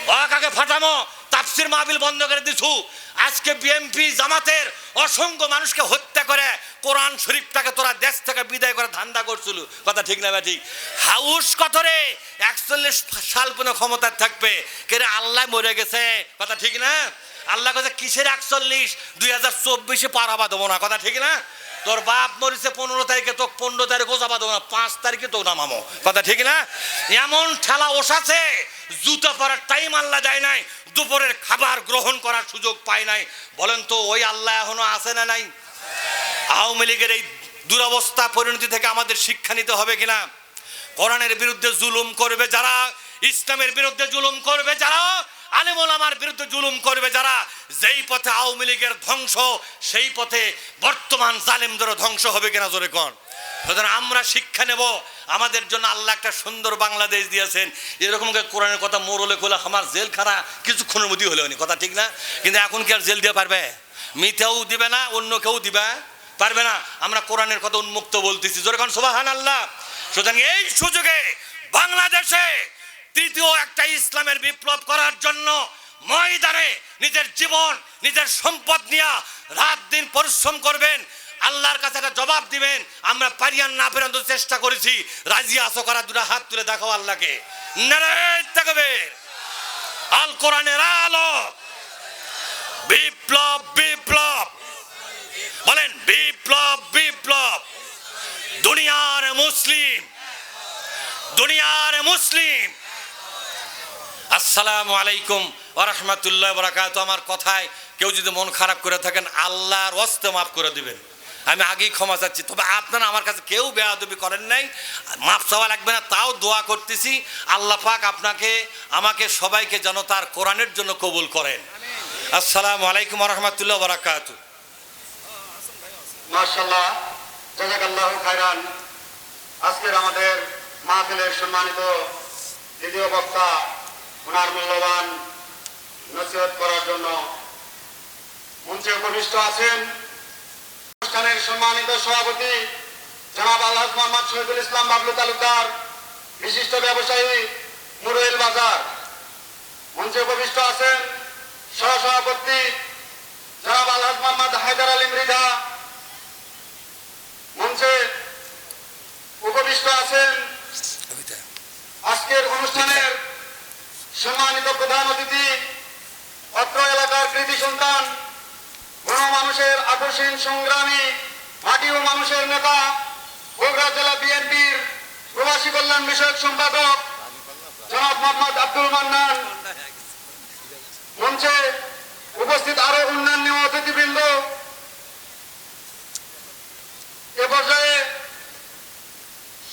ওয়াকাকে ফাটামো। তাফসির মাহফিল বন্ধ করে দিছু। আজকে বিএনপি জামাতের অসংখ্য মানুষকে হত্যা করে কোরআন শরীফটাকে তোরা দেশ থেকে বিদায় করে ধান্দা করছিল, কথা ঠিক না ঠিক? হাউস কত রে, 41 সাল পর্যন্ত ক্ষমতায় থাকবে, কে রে আল্লাহ মরে গেছে, কথা ঠিক না? আল্লাহ কাছে কিসের 41, 2024 পার হবা দেবো না, কথা ঠিক না? তোর বাপ মরিছে 15 তারিখে, তো 15 তারিখ ওজাবা দেবো না, 5 তারিখে তো নামামো, কথা ঠিক না? এমন ঠেলা ওসাছে, জুতো পরার টাইম আল্লাহ দেয় নাই, দুপুরের খাবার গ্রহণ করার সুযোগ পায় নাই। বলেন তো ওই আল্লাহ এখনো আছে না নাই? আওয়ামী লীগের এই দুরবস্থা পরিণতি থেকে আমাদের শিক্ষা নিতে হবে কিনা? কোরআনের বিরুদ্ধে জুলুম করবে যারা, ইসলামের বিরুদ্ধে জুলুম করবে যারা, আলেম ওলামার বিরুদ্ধে জুলুম করবে যারা, যেই পথে আওয়ামী লীগের ধ্বংস, সেই পথে বর্তমান জালেমদেরও ধ্বংস হবে কিনা, জোরে কোন? সুতরাং আমরা শিক্ষা নেব। আমাদের জন্য আল্লাহ একটা সুন্দর বাংলাদেশ দিয়েছেন। এরকম কোরআনের কথা মোরলে খোলা আমার জেল খারা কিছুক্ষণের মধ্যেই হলেও নি, কথা ঠিক না? কিন্তু এখন কি আর জেল দিয়ে পারবে? মিথ্যাও দিবে না, অন্য কেউ দিবে পারবে না। আমরা কোরআনের কথা উন্মুক্ত বলতেছি, জোরে কোন সুবহানাল্লাহ। সুতরাং এই সুযোগে বাংলাদেশে তৃতীয় একটা ইসলামের বিপ্লব করার জন্য ময়দানে নিজের জীবন, নিজের সম্পদ নিয়ে রাত দিন পরিশ্রম করবেন, আল্লাহর কাছে একটা জবাব দিবেন। আমরা পারিয়ান না পেরান্ত চেষ্টা করেছি, রাজি আছো করা, দুটা হাত তুলে দেখাও আল্লাহকে। নারায়ে তাকবীর, আল কোরআনের আলো, বিপ্লব বিপ্লব, বলেন বিপ্লব বিপ্লব, দুনিয়ার মুসলিম, দুনিয়ার মুসলিম। আসসালামু আলাইকুম ওয়া রাহমাতুল্লাহি ওয়া বারাকাতুহু। আমার কথায় কেউ যদি মন খারাপ করে থাকেন, আল্লাহর ওয়াস্তে মাফ করে দিবেন, আমি আগেই ক্ষমা চাচ্ছি। তবে আপনারা আমার কাছে কেউ বেয়াদবি করেন নাই, মাফ চাওয়া লাগবে না, তাও দোয়া করতেছি আল্লাহ পাক আপনাকে, আমাকে, সবাইকে যেন তার কোরআনের জন্য কবুল করেন। আসসালামু আলাইকুম ওয়া রাহমাতুল্লাহি ওয়া বারাকাতুহু। মাশাআল্লাহ, জাযাকাল্লাহু খায়রান। আজকের আমাদের মাহফিলের সম্মানিত দ্বিতীয় বক্তা, ওনার মূল্যবান নসিহত করার জন্য মঞ্চে উপবিষ্ট আছেন অনুষ্ঠানের সম্মানিত সভাপতি জনাব আলহাজ মোহাম্মদ শহীদুল ইসলাম বাবলু তালুকদার, বিশিষ্ট ব্যবসায়ী, মুরুইল বাজার। মঞ্চে উপবিষ্ট আছেন সহসভাপতি জনাব আলহাজ মোহাম্মদ হায়দার আলী মৃধা। মঞ্চে উপবিষ্ট আছেন আজকের অনুষ্ঠানের সম্মানিত প্রধান অতিথি, অত্র এলাকার কৃতি সন্তান, গণমানুষের আকর্ষণ সংগ্রামী, মাটি ও মানুষের নেতা, বগুড়া জেলা বিএনপির প্রবাসী কল্যাণ বিষয়ক সম্পাদক জনাব মোহাম্মদ আব্দুল মান্নান। মঞ্চে উপস্থিত আরো অন্যান্য অতিথিবৃন্দ। এ পর্যায়ে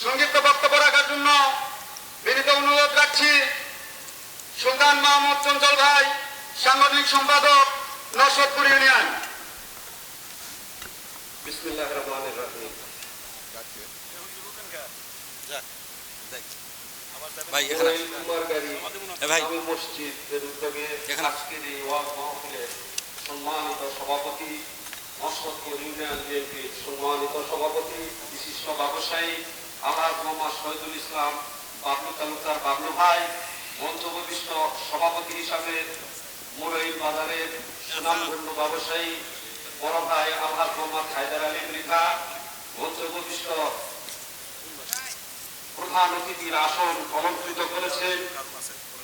সংক্ষিপ্ত বক্তব্য রাখার জন্য বিনীত অনুরোধ রাখছি সুলতান মাহমুদ চঞ্চল ভাই, সাংগঠনিক সম্পাদক, নরসদপুর ইউনিয়ন। বিসমিল্লাহির রহমানির রহিম। ভাই এখানে কুমারগাড়ি ভাই জামে মসজিদের উদ্যোগে আজকের এই ওয়াজ মাহফিলে সম্মানিত সভাপতি, নরসদপুর ইউনিয়ন বিএনপির সম্মানিত সভাপতি, বিশিষ্ট ব্যবসায়ী আলহাজ মোহাম্মদ শহীদুল ইসলাম বাবলু তালুকদার বাবলু ভাই, মঞ্চ উপবিষ্ট সভাপতি হিসাবে মুরুইল বাজারের সুনামধন্য ব্যবসায়ী বড় ভাই আলহাজ মোহাম্মদ হায়দার আলী মৃধা, মঞ্চ উপবিষ্ট প্রধান অতিথির আসন অলঙ্কৃত করেছেন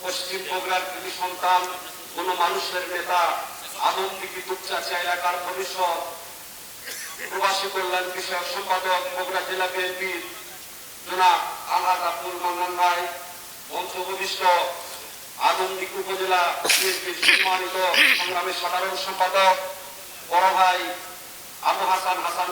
পশ্চিম বগুড়ার কৃতি সন্তান, কোন মানুষের নেতা, আনন্দিকি দুপচাচা এলাকার ভবিষ্যৎ, প্রবাসী কল্যাণ বিষয়ক সম্পাদক, বগুড়া জেলা বিএনপির জনাব আলহাজ আব্দুল মান্নান ভাই, মঞ্চ উপবিষ্ট আনন্দিক উপজেলা বিএনপির সম্মানিত সংগ্রামী সাধারণ সম্পাদক বড় ভাই আবু হাসান হাসান